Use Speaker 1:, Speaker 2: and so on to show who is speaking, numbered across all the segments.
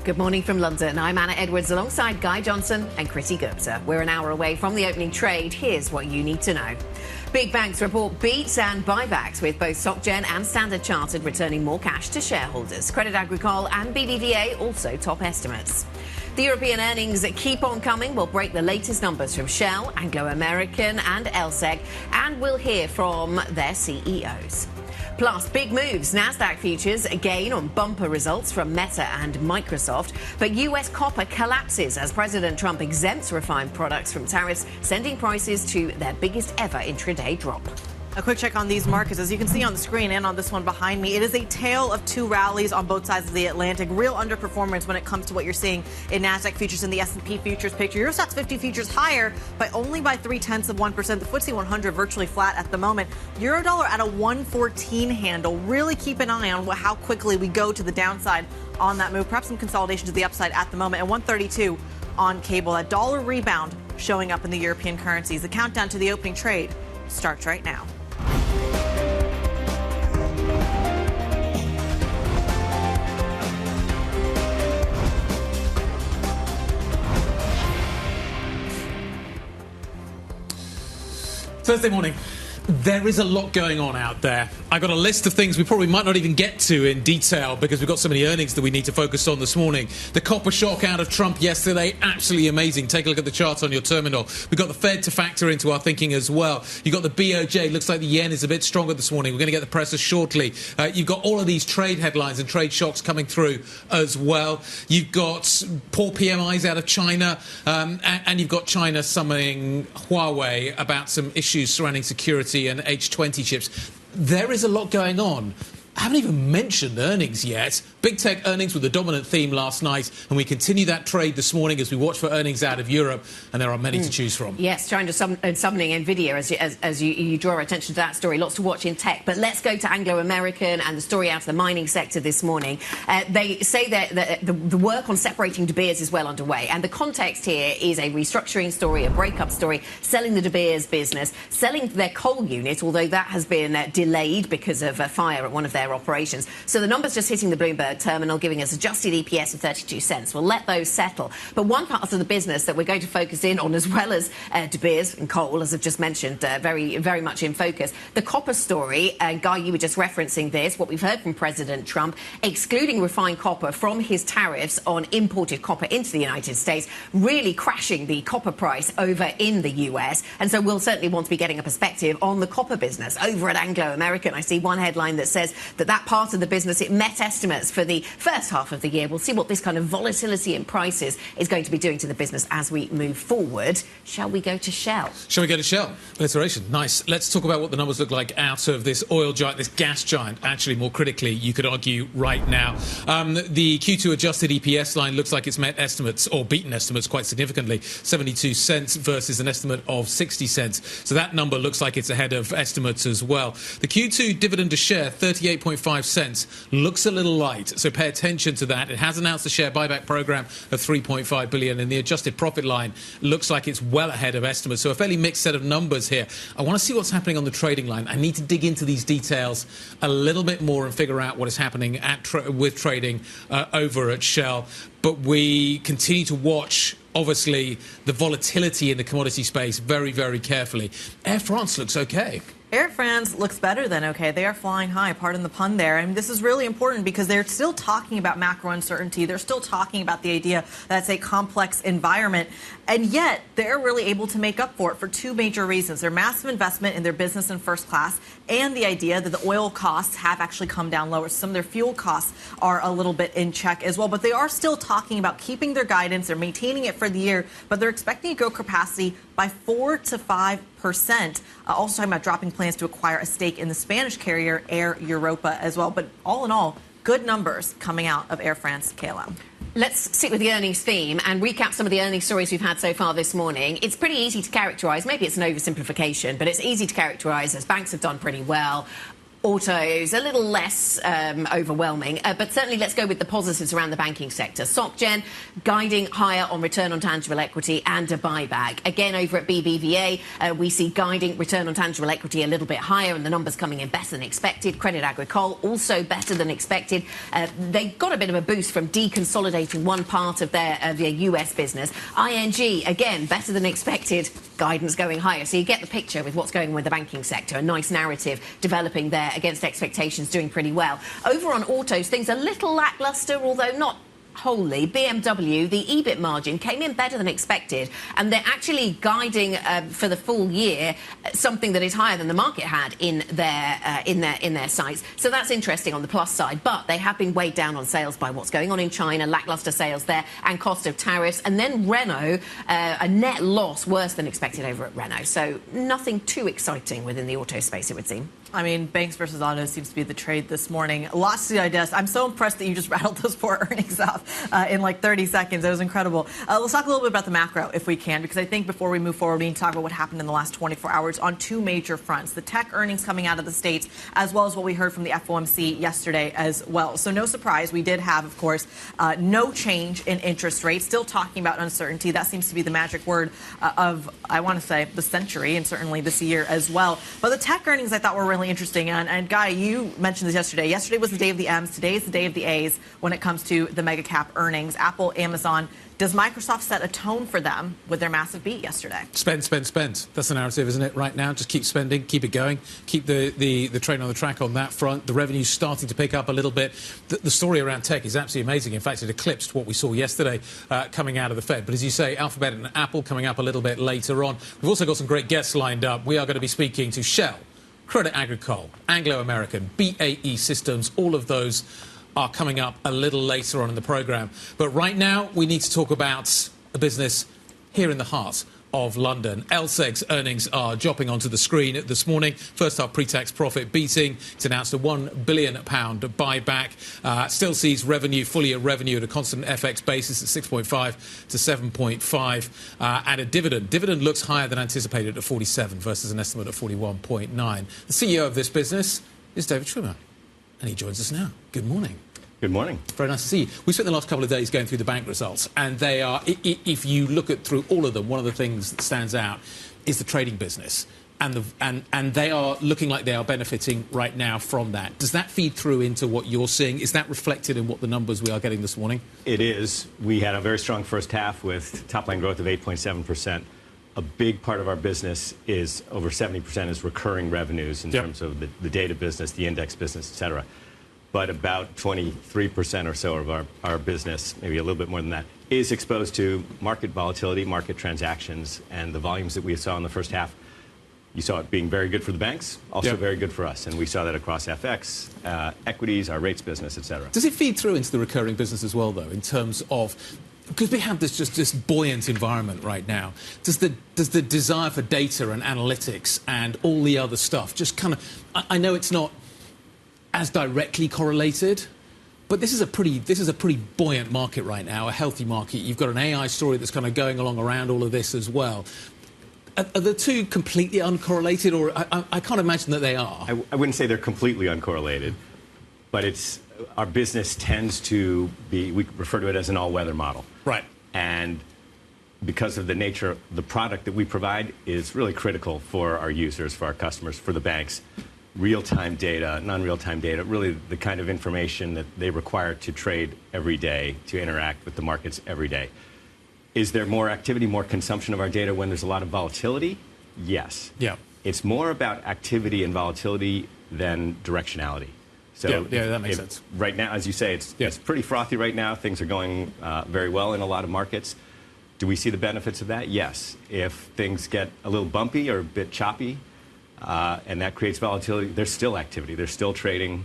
Speaker 1: Good morning from London. I'm Anna Edwards alongside Guy Johnson and Kriti Gupta. We're an hour away from the opening trade. Here's what you need to know. Big banks report beats and buybacks, with both SocGen and Standard Chartered returning more cash to shareholders. Credit Agricole and BBVA also top estimates. The European earnings that keep on coming will break the latest numbers from Shell, Anglo American and LSEG, and we'll hear from their CEOs. Plus, big moves. Nasdaq futures again on bumper results from Meta and Microsoft. But US copper collapses as President Trump exempts refined products from tariffs, sending prices to their biggest ever intraday drop.
Speaker 2: A quick check on these markets. As you can see on the screen and on this one behind me, it is a tale of two rallies on both sides of the Atlantic. Real underperformance when it comes to what you're seeing in Nasdaq futures and the S&P futures picture. Eurostoxx 50 futures higher by only by 0.3%. The FTSE 100 virtually flat at the moment. Eurodollar at a 114 handle. Really keep an eye on how quickly we go to the downside on that move. Perhaps some consolidation to the upside at the moment. And 132 on cable. A dollar rebound showing up in the European currencies. The countdown to the opening trade starts right now.
Speaker 3: Thursday morning. There is a lot going on out there. I've got a list of things we probably might not even get to in detail because we've got so many earnings that we need to focus on this morning. The copper shock out of Trump yesterday, absolutely amazing. Take a look at the chart on your terminal. We've got the Fed to factor into our thinking as well. You've got the BOJ. Looks like the yen is a bit stronger this morning. We're going to get the presses shortly. You've got all of these trade headlines and trade shocks coming through as well. You've got poor PMIs out of China, and you've got China summoning Huawei about some issues surrounding security and H20 chips. There is a lot going on. I haven't even mentioned earnings yet. Big tech earnings were the dominant theme last night, and we continue that trade this morning as we watch for earnings out of Europe, and there are many to choose from.
Speaker 1: Yes, China summoning NVIDIA as you draw attention to that story. Lots to watch in tech. But let's go to Anglo American and the story out of the mining sector this morning. They say that the work on separating De Beers is well underway, and the context here is a restructuring story, a breakup story, selling the De Beers business, selling their coal unit, although that has been delayed because of a fire at one of their operations. So the numbers just hitting the Bloomberg terminal, giving us adjusted EPS of 32 cents. We'll let those settle. But one part of the business that we're going to focus in on, as well as De Beers and coal, as I've just mentioned, very, very much in focus. The copper story, Guy, you were just referencing this, what we've heard from President Trump, excluding refined copper from his tariffs on imported copper into the United States, really crashing the copper price over in the US. And so we'll certainly want to be getting a perspective on the copper business. Over at Anglo American, I see one headline that says that part of the business, it met estimates for the first half of the year. We'll see what this kind of volatility in prices is going to be doing to the business as we move forward. Shall we go to Shell?
Speaker 3: Shall we go to Shell? Alliteration. Nice. Let's talk about what the numbers look like out of this oil giant, this gas giant. Actually, more critically, you could argue right now. The Q2 adjusted EPS line looks like it's met estimates, or beaten estimates quite significantly. 72 cents versus an estimate of 60 cents. So that number looks like it's ahead of estimates as well. The Q2 dividend a share, 38.5 cents, looks a little light, so pay attention to that. It has announced a share buyback program of 3.5 billion, and the adjusted profit line looks like it's well ahead of estimates. So a fairly mixed set of numbers here. I want to see what's happening on the trading line. I need to dig into these details a little bit more and figure out what is happening with trading over at Shell. But we continue to watch, obviously, the volatility in the commodity space very, very carefully. Air France looks okay.
Speaker 2: Air France looks better than okay. They are flying high, pardon the pun there. And this is really important because they're still talking about macro uncertainty. They're still talking about the idea that it's a complex environment. And yet they're really able to make up for it for two major reasons. Their massive investment in their business and first class, and the idea that the oil costs have actually come down lower. Some of their fuel costs are a little bit in check as well. But they are still talking about keeping their guidance. They're maintaining it for the year, but they're expecting to grow capacity by 4 to 5%. Also talking about dropping plans to acquire a stake in the Spanish carrier Air Europa as well. But all in all, good numbers coming out of Air France KLM.
Speaker 1: Let's stick with the earnings theme and recap some of the earnings stories we've had so far this morning. It's pretty easy to characterise, maybe it's an oversimplification, but it's easy to characterise as banks have done pretty well. Autos, a little less overwhelming, but certainly let's go with the positives around the banking sector. SocGen guiding higher on return on tangible equity and a buyback. Again, over at BBVA, we see guiding return on tangible equity a little bit higher and the numbers coming in better than expected. Credit Agricole also better than expected. They got a bit of a boost from deconsolidating one part of their US business. ING, again, better than expected, guidance going higher. So you get the picture with what's going on with the banking sector. A nice narrative developing there against expectations, doing pretty well. Over on autos, things a little lackluster, although not wholly. BMW, the EBIT margin came in better than expected, and they're actually guiding for the full year something that is higher than the market had in their sights. So that's interesting on the plus side. But they have been weighed down on sales by what's going on in China, lackluster sales there, and cost of tariffs. And then Renault, a net loss worse than expected over at Renault. So nothing too exciting within the auto space, it would seem.
Speaker 2: I mean, banks versus autos seems to be the trade this morning. Lots to digest. I'm so impressed that you just rattled those 4 earnings off in like 30 seconds. It was incredible. Let's talk a little bit about the macro, if we can, because I think before we move forward, we need to talk about what happened in the last 24 hours on 2 major fronts. The tech earnings coming out of the States, as well as what we heard from the FOMC yesterday as well. So no surprise, we did have, of course, no change in interest rates. Still talking about uncertainty. That seems to be the magic word of, I want to say, the century, and certainly this year as well. But the tech earnings I thought were really interesting. And Guy, you mentioned this yesterday. Yesterday was the day of the M's. Today is the day of the A's when it comes to the mega cap earnings. Apple, Amazon. Does Microsoft set a tone for them with their massive beat yesterday?
Speaker 3: Spend, spend, spend. That's the narrative, isn't it, right now? Just keep spending, keep it going, keep the train on the track on that front. The revenue's starting to pick up a little bit. The story around tech is absolutely amazing. In fact, it eclipsed what we saw yesterday coming out of the Fed. But as you say, Alphabet and Apple coming up a little bit later on. We've also got some great guests lined up. We are going to be speaking to Shell, Credit Agricole, Anglo American, BAE Systems, all of those are coming up a little later on in the programme. But right now, we need to talk about a business here in the heart of London. LSEG's earnings are dropping onto the screen this morning. First half pre-tax profit beating. It's announced a £1 billion buyback. Still sees revenue, full year revenue at a constant FX basis at 6.5 to 7.5. And a dividend. Dividend looks higher than anticipated at 47 versus an estimate of 41.9. The CEO of this business is David Schwimmer. And he joins us now. Good morning.
Speaker 4: Good morning.
Speaker 3: Very nice to see you. We spent the last couple of days going through the bank results, and they are, if you look at through all of them, one of the things that stands out is the trading business. And they are looking like they are benefiting right now from that. Does that feed through into what you're seeing? Is that reflected in what the numbers we are getting this morning?
Speaker 4: It is. We had a very strong first half with top-line growth of 8.7%. A big part of our business is over 70% is recurring revenues in terms of the data business, the index business, et cetera. But about 23% or so of our business, maybe a little bit more than that, is exposed to market volatility, market transactions, and the volumes that we saw in the first half. You saw it being very good for the banks, also very good for us. And we saw that across FX, equities, our rates business, et cetera.
Speaker 3: Does it feed through into the recurring business as well, though, in terms of... Because we have this buoyant environment right now. Does the desire for data and analytics and all the other stuff just kind of... I know it's not as directly correlated, but this is a pretty buoyant market right now, a healthy market. You've got an AI story that's kind of going along around all of this as well. Are the two completely uncorrelated, or I can't imagine that they are?
Speaker 4: I wouldn't say they're completely uncorrelated, but it's our business tends to be, we refer to it as an all-weather model.
Speaker 3: Right.
Speaker 4: And because of the nature of the product that we provide is really critical for our users, for our customers, for the banks. Real-time data, non-real-time data, really the kind of information that they require to trade every day, to interact with the markets every day. Is there more activity, more consumption of our data when there's a lot of volatility? Yes.
Speaker 3: Yeah.
Speaker 4: It's more about activity and volatility than directionality. So
Speaker 3: yeah, that makes sense.
Speaker 4: Right now, as you say, it's pretty frothy right now. Things are going very well in a lot of markets. Do we see the benefits of that? Yes. If things get a little bumpy or a bit choppy, and that creates volatility, there's still activity. There's still trading.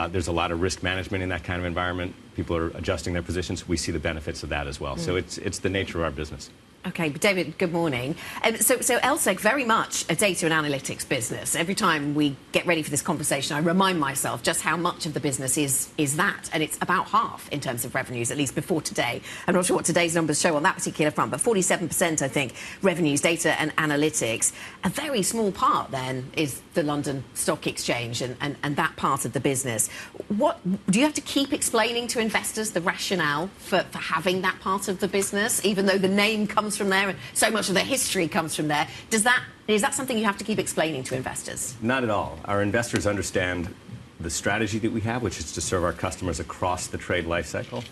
Speaker 4: There's a lot of risk management in that kind of environment. People are adjusting their positions. We see the benefits of that as well. So it's the nature of our business.
Speaker 1: Okay, David, good morning. So LSEG, very much a data and analytics business. Every time we get ready for this conversation, I remind myself just how much of the business is that. And it's about half in terms of revenues, at least before today. I'm not sure what today's numbers show on that particular front, but 47%, I think, revenues, data and analytics. A very small part, then, is the London Stock Exchange and that part of the business. What do you have to keep explaining to investors the rationale for having that part of the business, even though the name comes from there and so much of the history comes from there? Is that something you have to keep explaining to investors?
Speaker 4: Not at all. Our investors understand the strategy that we have, which is to serve our customers across the trade life cycle.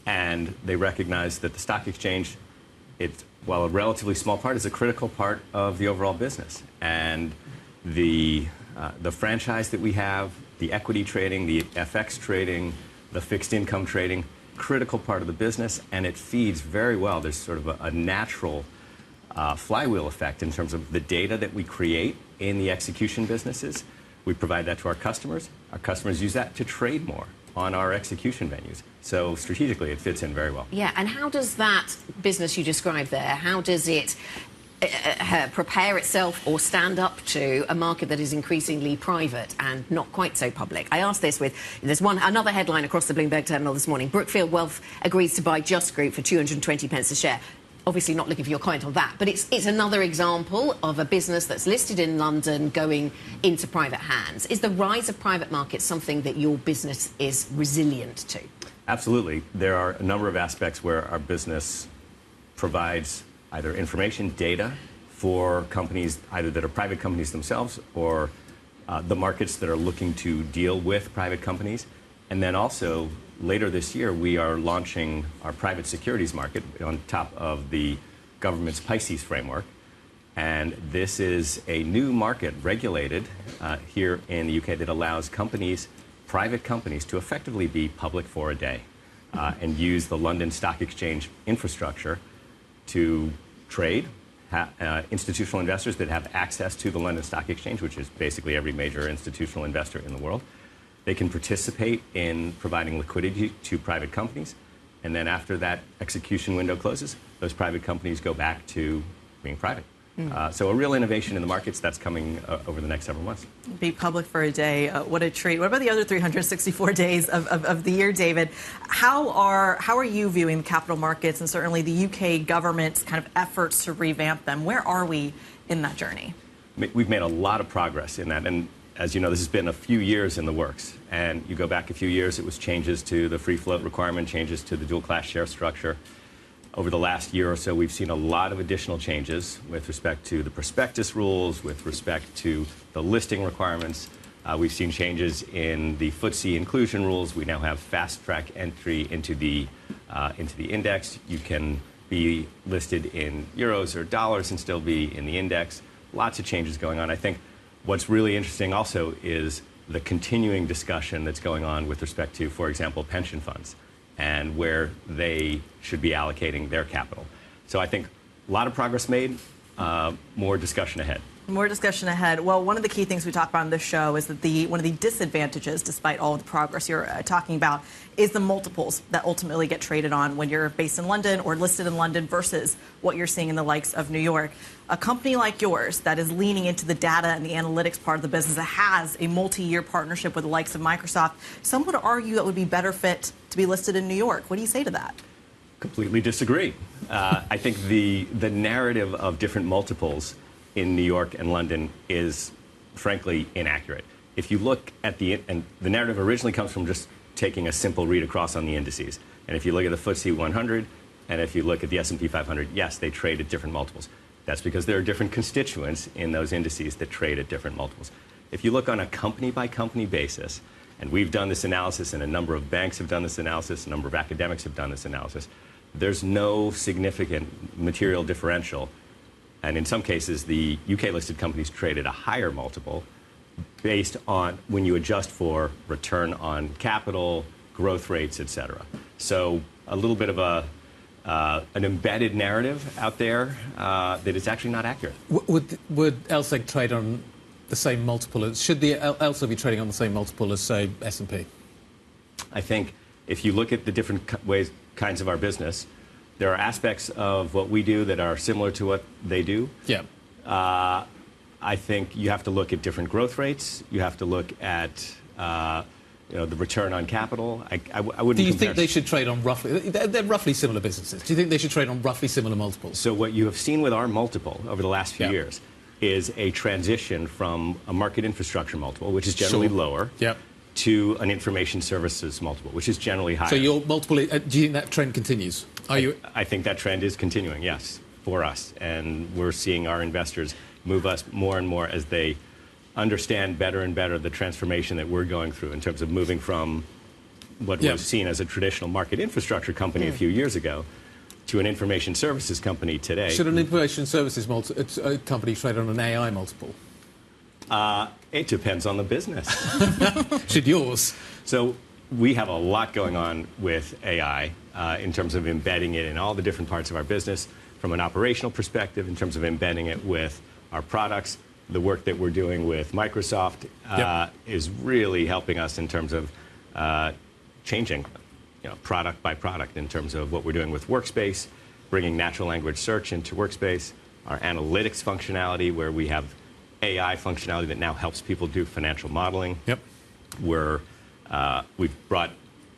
Speaker 4: And they recognize that the stock exchange, while a relatively small part, is a critical part of the overall business. And the franchise that we have, the equity trading, the FX trading, the fixed income trading, critical part of the business, and it feeds very well. There's sort of a natural flywheel effect in terms of the data that we create in the execution businesses. We provide that to our customers. Our customers use that to trade more on our execution venues. So strategically, it fits in very well.
Speaker 1: Yeah, and how does that business you described there, how does it prepare itself or stand up to a market that is increasingly private and not quite so public? I asked this there's another headline across the Bloomberg terminal this morning. Brookfield Wealth agrees to buy Just Group for 220 pence a share. Obviously not looking for your comment on that, but it's another example of a business that's listed in London going into private hands. Is the rise of private markets something that your business is resilient to?
Speaker 4: Absolutely. There are a number of aspects where our business provides either information, data for companies either that are private companies themselves or the markets that are looking to deal with private companies. And then also, later this year, we are launching our private securities market on top of the government's Pisces framework. And this is a new market regulated here in the UK that allows private companies, to effectively be public for a day and use the London Stock Exchange infrastructure to trade. Institutional investors that have access to the London Stock Exchange, which is basically every major institutional investor in the world, they can participate in providing liquidity to private companies. And then after that execution window closes, those private companies go back to being private. So a real innovation in the markets that's coming over the next several months.
Speaker 2: Be public for a day. What a treat. What about the other 364 days of the year, David? How are you viewing the capital markets and certainly the UK government's kind of efforts to revamp them? Where are we in that journey?
Speaker 4: We've made a lot of progress in that. And as you know, this has been a few years in the works. And you go back a few years, it was changes to the free float requirement, changes to the dual class share structure. Over the last year or so, we've seen a lot of additional changes with respect to the prospectus rules, with respect to the listing requirements. We've seen changes in the FTSE inclusion rules. We now have fast-track entry into the index. You can be listed in euros or dollars and still be in the index. Lots of changes going on. I think what's really interesting also is the continuing discussion that's going on with respect to, for example, pension funds and where they should be allocating their capital. So I think a lot of progress made, more discussion ahead.
Speaker 2: More discussion ahead. Well, one of the key things we talk about on this show is that one of the disadvantages, despite all of the progress you're talking about, is the multiples that ultimately get traded on when you're based in London or listed in London versus what you're seeing in the likes of New York. A company like yours that is leaning into the data and the analytics part of the business, that has a multi-year partnership with the likes of Microsoft, some would argue that would be better fit to be listed in New York. What do you say to that?
Speaker 4: Completely disagree. I think the narrative of different multiples in New York and London is frankly inaccurate. If you look at and the narrative originally comes from just taking a simple read across on the indices. And if you look at the FTSE 100 and if you look at the S&P 500, yes, they trade at different multiples. That's because there are different constituents in those indices that trade at different multiples. If you look on a company by company basis, and we've done this analysis and a number of banks have done this analysis, a number of academics have done this analysis, there's no significant material differential. And in some cases, the UK-listed companies trade at a higher multiple based on when you adjust for return on capital, growth rates, et cetera. So a little bit of an embedded narrative out there that is actually not accurate.
Speaker 3: Would LSEG trade on the same multiple? Should the LSEG be trading on the same multiple as, say, S&P?
Speaker 4: I think if you look at the different kinds of our business, there are aspects of what we do that are similar to what they do.
Speaker 3: Yeah.
Speaker 4: I think you have to look at different growth rates. You have to look at the return on capital. I wouldn't.
Speaker 3: Do you think they should trade on roughly? They're roughly similar businesses. Do you think they should trade on roughly similar multiples?
Speaker 4: So what you have seen with our multiple over the last few years is a transition from a market infrastructure multiple, which is generally lower, to an information services multiple, which is generally higher.
Speaker 3: So your multiple, do you think that trend continues?
Speaker 4: I think that trend is continuing, yes, for us. And we're seeing our investors move us more and more as they understand better and better the transformation that we're going through in terms of moving from what was seen as a traditional market infrastructure company a few years ago to an information services company today.
Speaker 3: Should an information services company trade on an AI multiple?
Speaker 4: It depends on the business.
Speaker 3: Should yours?
Speaker 4: So we have a lot going on with AI in terms of embedding it in all the different parts of our business from an operational perspective, in terms of embedding it with our products. The work that we're doing with Microsoft is really helping us in terms of changing product by product in terms of what we're doing with Workspace, bringing natural language search into Workspace, our analytics functionality where we have AI functionality that now helps people do financial modeling. We've brought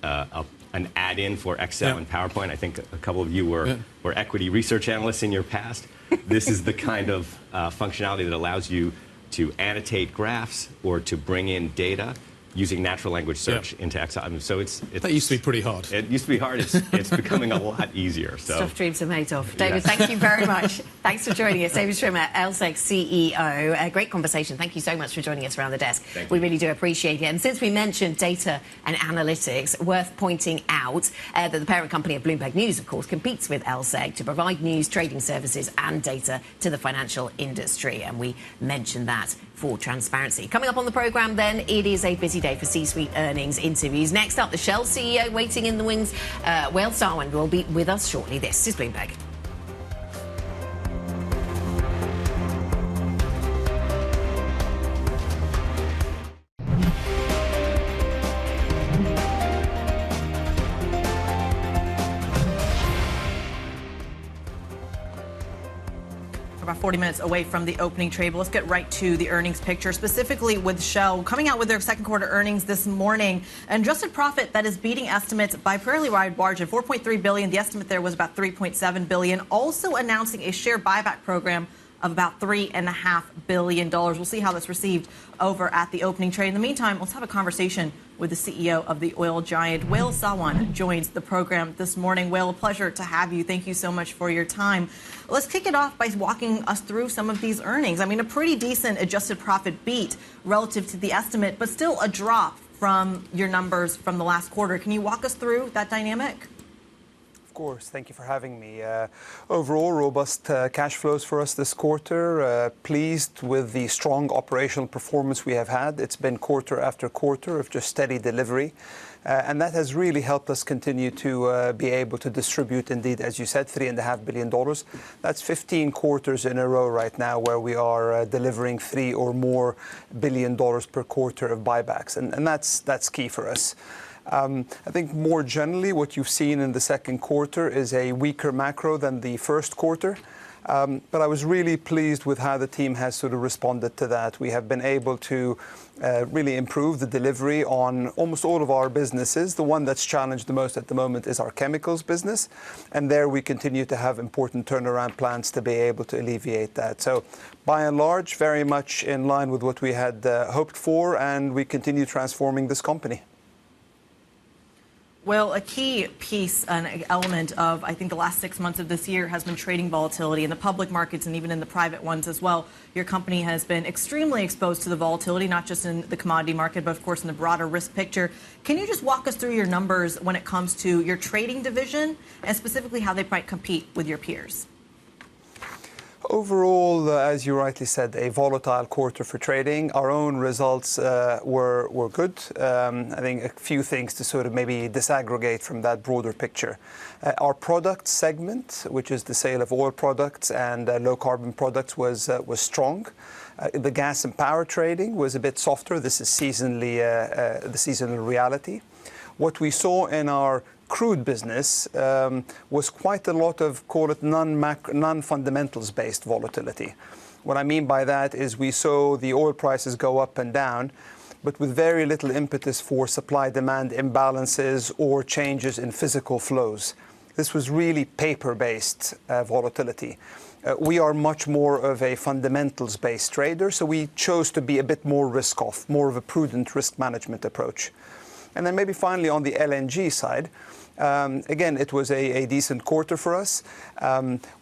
Speaker 4: an add-in for Excel and PowerPoint. I think a couple of you were equity research analysts in your past. This is the kind of functionality that allows you to annotate graphs or to bring in data using natural language search into Excel. I mean, so
Speaker 3: that used to be pretty hard.
Speaker 4: It used to be hard. It's becoming a lot easier. So.
Speaker 1: Stuff dreams are made of. David, thank you very much. Thanks for joining us. David Schwimmer, LSEG CEO. A great conversation. Thank you so much for joining us around the desk. We really do appreciate it. And since we mentioned data and analytics, worth pointing out that the parent company of Bloomberg News, of course, competes with LSEG to provide news, trading services and data to the financial industry. And we mentioned that for transparency. Coming up on the programme then, it is a busy day for C-suite earnings interviews. Next up, the Shell CEO waiting in the wings. Wael Sawan will be with us shortly. This is Bloomberg.
Speaker 2: About 40 minutes away from the opening trade, but let's get right to the earnings picture, specifically with Shell coming out with their second quarter earnings this morning. An adjusted profit that is beating estimates by a fairly wide margin, $4.3 billion. The estimate there was about $3.7 billion. Also announcing a share buyback program of about $3.5 billion. We'll see how that's received over at the opening trade. In the meantime, let's have a conversation with the CEO of the oil giant. Wael Sawan joins the program this morning. Wael, a pleasure to have you. Thank you so much for your time. Let's kick it off by walking us through some of these earnings. I mean, a pretty decent adjusted profit beat relative to the estimate, but still a drop from your numbers from the last quarter. Can you walk us through that dynamic?
Speaker 5: Of course. Thank you for having me. Overall, robust cash flows for us this quarter. Pleased with the strong operational performance we have had. It's been quarter after quarter of just steady delivery. And that has really helped us continue to be able to distribute, indeed, as you said, $3.5 billion. That's 15 quarters in a row right now where we are delivering $3 or more billion per quarter of buybacks. And that's key for us. I think more generally, what you've seen in the second quarter is a weaker macro than the first quarter. But I was really pleased with how the team has sort of responded to that. We have been able to really improve the delivery on almost all of our businesses. The one that's challenged the most at the moment is our chemicals business. And there we continue to have important turnaround plans to be able to alleviate that. So by and large, very much in line with what we had hoped for, and we continue transforming this company.
Speaker 2: Well, a key piece, an element of, I think, the last 6 months of this year has been trading volatility in the public markets and even in the private ones as well. Your company has been extremely exposed to the volatility, not just in the commodity market, but of course in the broader risk picture. Can you just walk us through your numbers when it comes to your trading division and specifically how they might compete with your peers?
Speaker 5: Overall, as you rightly said, a volatile quarter for trading. Our own results were good. I think a few things to sort of maybe disaggregate from that broader picture. Our product segment, which is the sale of oil products and low carbon products, was strong. The gas and power trading was a bit softer. This is seasonally the seasonal reality. What we saw in our crude business was quite a lot of, call it, non-fundamentals based volatility. What I mean by that is we saw the oil prices go up and down, but with very little impetus for supply-demand imbalances or changes in physical flows. This was really paper-based volatility. We are much more of a fundamentals-based trader, so we chose to be a bit more risk-off, more of a prudent risk management approach. And then maybe finally on the LNG side, again, it was a decent quarter for us.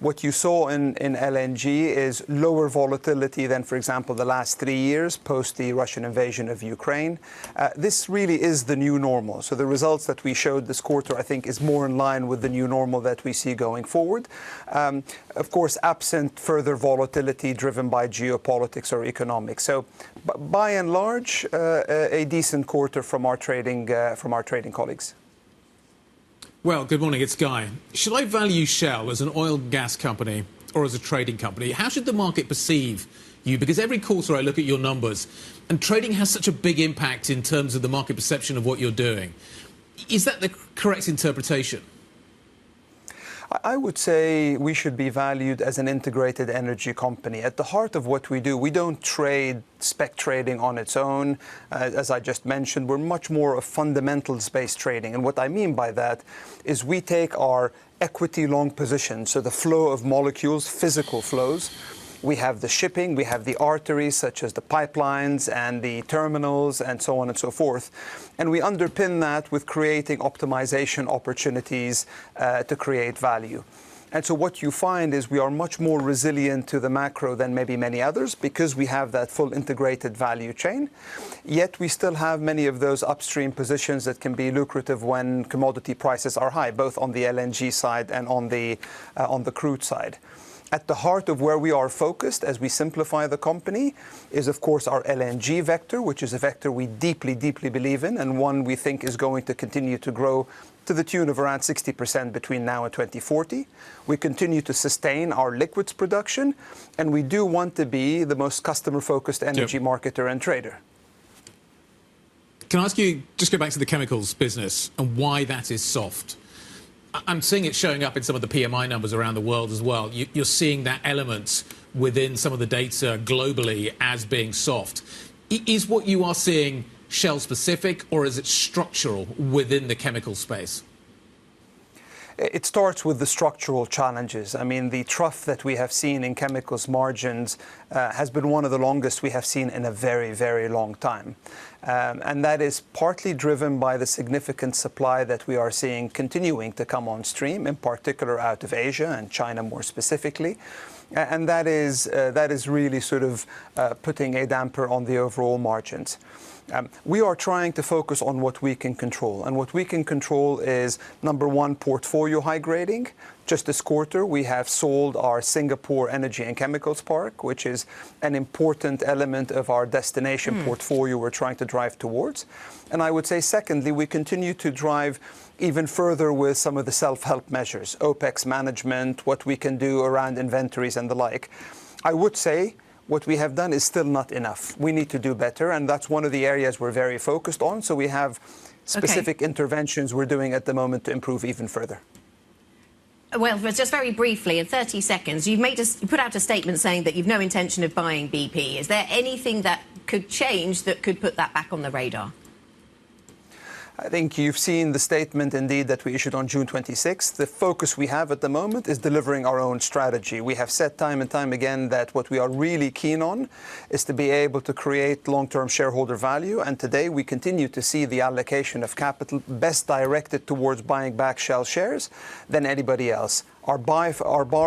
Speaker 5: What you saw in LNG is lower volatility than, for example, the last 3 years post the Russian invasion of Ukraine. This really is the new normal. So the results that we showed this quarter, I think, is more in line with the new normal that we see going forward. Of course, absent further volatility driven by geopolitics or economics. So by and large, a decent quarter from our trading colleagues.
Speaker 3: Well, good morning, it's Guy. Should I value Shell as an oil and gas company or as a trading company? How should the market perceive you? Because every quarter I look at your numbers, and trading has such a big impact in terms of the market perception of what you're doing. Is that the correct interpretation?
Speaker 5: I would say we should be valued as an integrated energy company. At the heart of what we do, we don't trade spec trading on its own. As I just mentioned, we're much more of fundamentals-based trading. And what I mean by that is we take our equity long position, so the flow of molecules, physical flows. We have the shipping, we have the arteries such as the pipelines and the terminals and so on and so forth. And we underpin that with creating optimization opportunities to create value. And so what you find is we are much more resilient to the macro than maybe many others because we have that full integrated value chain. Yet we still have many of those upstream positions that can be lucrative when commodity prices are high, both on the LNG side and on the crude side. At the heart of where we are focused as we simplify the company is, of course, our LNG vector, which is a vector we deeply, deeply believe in and one we think is going to continue to grow to the tune of around 60% between now and 2040. We continue to sustain our liquids production, and we do want to be the most customer-focused energy marketer and trader.
Speaker 3: Can I ask you, just go back to the chemicals business and why that is soft? I'm seeing it showing up in some of the PMI numbers around the world as well. You're seeing that element within some of the data globally as being soft. Is what you are seeing Shell specific, or is it structural within the chemical space?
Speaker 5: It starts with the structural challenges. I mean, the trough that we have seen in chemicals margins has been one of the longest we have seen in a very, very long time. And that is partly driven by the significant supply that we are seeing continuing to come on stream, in particular out of Asia and China more specifically. And that is really sort of putting a damper on the overall margins. We are trying to focus on what we can control. And what we can control is, number one, portfolio high grading. Just this quarter, we have sold our Singapore Energy and Chemicals Park, which is an important element of our destination portfolio we're trying to drive towards. And I would say, secondly, we continue to drive even further with some of the self-help measures, OPEX management, what we can do around inventories and the like. I would say what we have done is still not enough. We need to do better, and that's one of the areas we're very focused on. So we have specific interventions we're doing at the moment to improve even further.
Speaker 1: Well, just very briefly, in 30 seconds, you put out a statement saying that you've no intention of buying BP. Is there anything that could change that could put that back on the radar?
Speaker 5: I think you've seen the statement, indeed, that we issued on June 26th. The focus we have at the moment is delivering our own strategy. We have said time and time again that what we are really keen on is to be able to create long-term shareholder value. And today we continue to see the allocation of capital best directed towards buying back Shell shares than anybody else. Our bar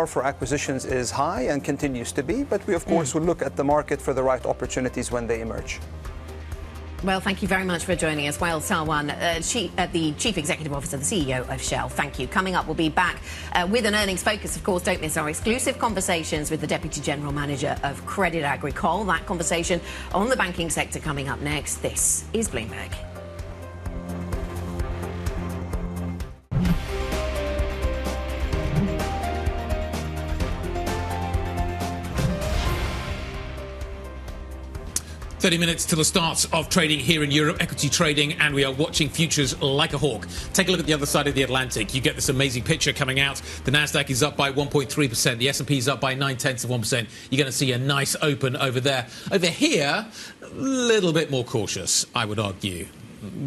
Speaker 5: for acquisitions is high and continues to be, but we, of course, will look at the market for the right opportunities when they emerge.
Speaker 1: Well, thank you very much for joining us. Wael Sawan, the Chief Executive Officer, the CEO of Shell. Thank you. Coming up, we'll be back with an earnings focus. Of course, don't miss our exclusive conversations with the Deputy General Manager of Credit Agricole. That conversation on the banking sector coming up next. This is Bloomberg.
Speaker 3: 30 minutes till the start of trading here in Europe, equity trading, and we are watching futures like a hawk. Take a look at the other side of the Atlantic. You get this amazing picture coming out. The Nasdaq is up by 1.3%. The S&P is up by 0.9%. You're going to see a nice open over there. Over here, a little bit more cautious, I would argue.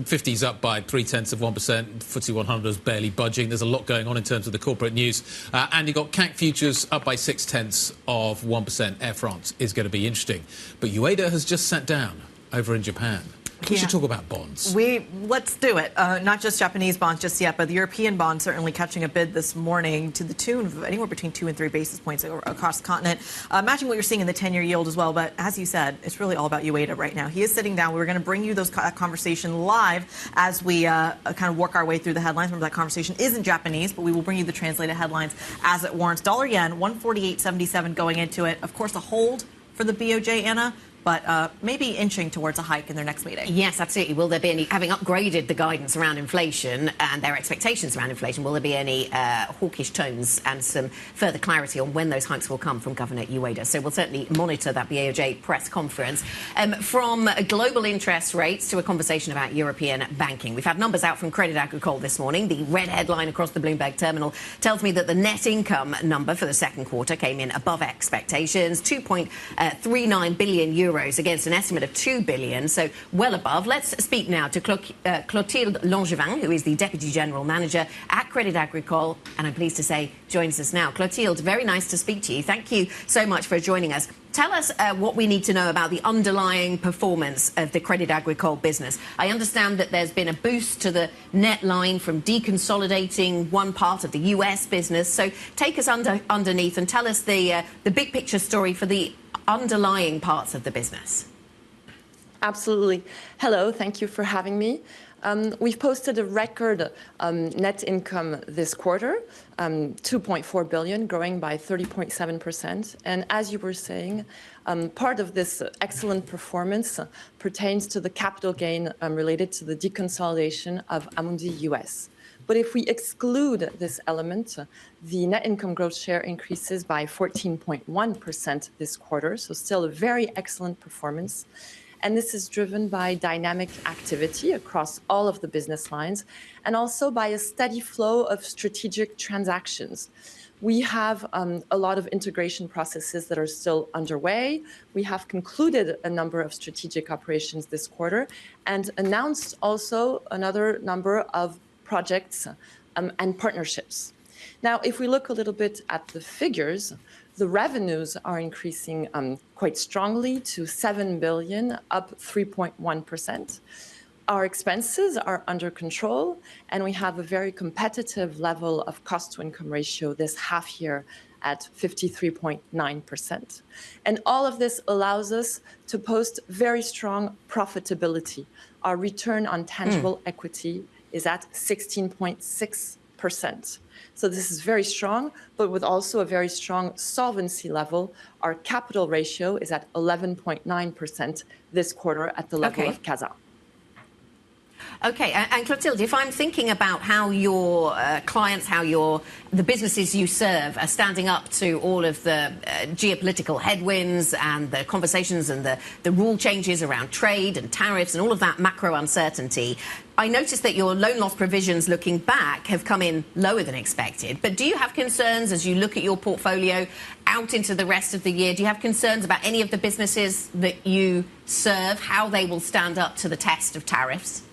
Speaker 3: 50's up by 0.3%. FTSE 100 is barely budging. There's a lot going on in terms of the corporate news. And you've got CAC futures up by 0.6%. Air France is going to be interesting. But Ueda has just sat down over in Japan. We should talk about bonds.
Speaker 2: Let's do it. Not just Japanese bonds just yet, but the European bonds certainly catching a bid this morning to the tune of anywhere between 2 and 3 basis points across the continent, matching what you're seeing in the 10-year yield as well. But as you said, it's really all about Ueda right now. He is sitting down. We're going to bring you that conversation live as we kind of work our way through the headlines. Remember, that conversation is in Japanese, but we will bring you the translated headlines as it warrants. Dollar yen, 148.77 going into it. Of course, a hold for the BOJ, Anna, but maybe inching towards a hike in their next meeting.
Speaker 1: Yes, absolutely. Will there be any, having upgraded the guidance around inflation and their expectations around inflation, will there be any hawkish tones and some further clarity on when those hikes will come from Governor Ueda? So we'll certainly monitor that BOJ press conference. From global interest rates to a conversation about European banking. We've had numbers out from Crédit Agricole this morning. The red headline across the Bloomberg terminal tells me that the net income number for the second quarter came in above expectations, 2.39 billion euros against an estimate of 2 billion, so well above. Let's speak now to Clotilde Langevin, who is the Deputy General Manager at Crédit Agricole, and I'm pleased to say joins us now. Clotilde, very nice to speak to you. Thank you so much for joining us. Tell us what we need to know about the underlying performance of the Crédit Agricole business. I understand that there's been a boost to the net line from deconsolidating one part of the US business. So take us underneath and tell us the big picture story for the underlying parts of the business.
Speaker 6: Absolutely. Hello, thank you for having me. We've posted a record net income this quarter, 2.4 billion, growing by 30.7%. And as you were saying, part of this excellent performance pertains to the capital gain related to the deconsolidation of Amundi US. But if we exclude this element, the net income growth share increases by 14.1% this quarter, so still a very excellent performance. And this is driven by dynamic activity across all of the business lines and also by a steady flow of strategic transactions. We have a lot of integration processes that are still underway. We have concluded a number of strategic operations this quarter and announced also another number of projects and partnerships. Now, if we look a little bit at the figures, the revenues are increasing quite strongly to 7 billion, up 3.1%. Our expenses are under control, and we have a very competitive level of cost-to-income ratio this half year at 53.9%. And all of this allows us to post very strong profitability. Our return on tangible equity is at 16.6%. So this is very strong, but with also a very strong solvency level. Our capital ratio is at 11.9% this quarter at the level of CASA.
Speaker 1: Okay, and Clotilde, if I'm thinking about how your clients, the businesses you serve are standing up to all of the geopolitical headwinds and the conversations and the rule changes around trade and tariffs and all of that macro uncertainty, I noticed that your loan loss provisions looking back have come in lower than expected. But do you have concerns as you look at your portfolio out into the rest of the year? Do you have concerns about any of the businesses that you serve, how they will stand up to the test of tariffs?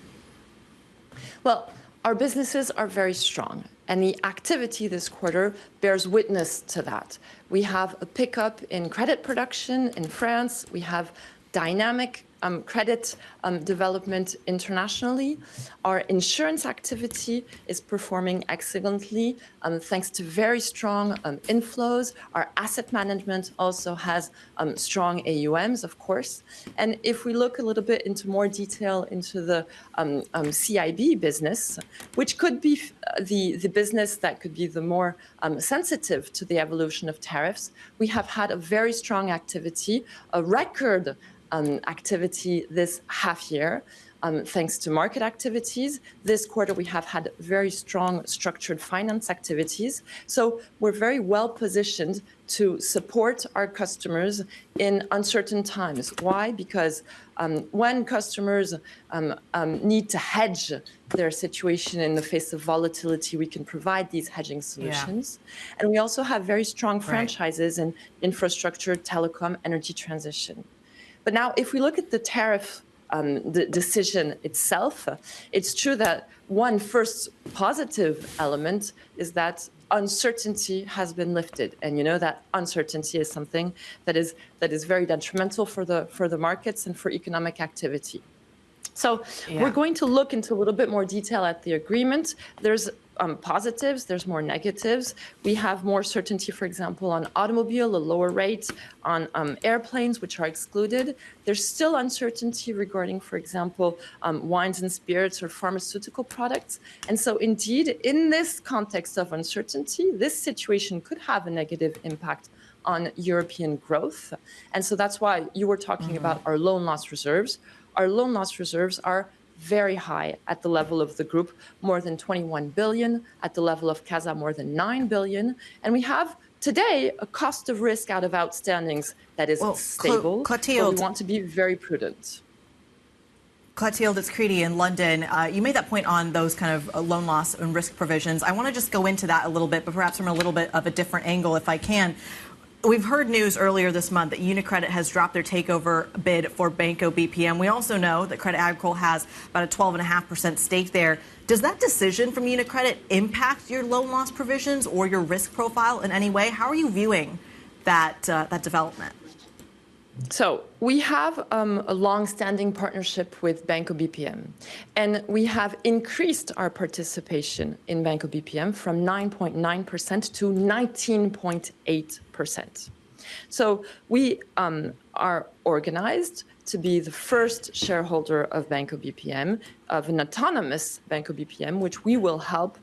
Speaker 6: Well, our businesses are very strong, and the activity this quarter bears witness to that. We have a pickup in credit production in France. We have dynamic credit development internationally. Our insurance activity is performing excellently thanks to very strong inflows. Our asset management also has strong AUMs, of course. And if we look a little bit into more detail into the CIB business, which could be the business that could be the more sensitive to the evolution of tariffs, we have had a very strong activity, a record activity this half year. thanks to market activities. This quarter, we have had very strong structured finance activities. So we're very well positioned to support our customers in uncertain times. Why? Because when customers need to hedge their situation in the face of volatility, we can provide these hedging solutions. Yeah. And we also have very strong franchises in infrastructure, telecom, energy transition. But now, if we look at the tariff the decision itself, it's true that one first positive element is that uncertainty has been lifted, and you know that uncertainty is something that is very detrimental for the markets and for economic activity. So we're going to look into a little bit more detail at the agreement. There's positives, there's more negatives. We have more certainty, for example, on automobile, a lower rate on airplanes, which are excluded. There's still uncertainty regarding, for example, wines and spirits or pharmaceutical products. And so indeed, in this context of uncertainty, this situation could have a negative impact on European growth. And so that's why you were talking about our loan loss reserves. Our loan loss reserves are very high at the level of the group, more than 21 billion, at the level of CASA, more than 9 billion. And we have today a cost of risk out of outstandings that is stable. Clotilde, we want to be very prudent.
Speaker 2: Clotilde, it's Kriti in London. You made that point on those kind of loan loss and risk provisions. I want to just go into that a little bit, but perhaps from a little bit of a different angle, if I can. We've heard news earlier this month that UniCredit has dropped their takeover bid for Banco BPM. We also know that Crédit Agricole has about a 12.5% stake there. Does that decision from UniCredit impact your loan loss provisions or your risk profile in any way? How are you viewing that development?
Speaker 6: So we have a long-standing partnership with Banco BPM, and we have increased our participation in Banco BPM from 9.9% to 19.8%. So we are organized to be the first shareholder of Banco BPM, of an autonomous Banco BPM, which we will help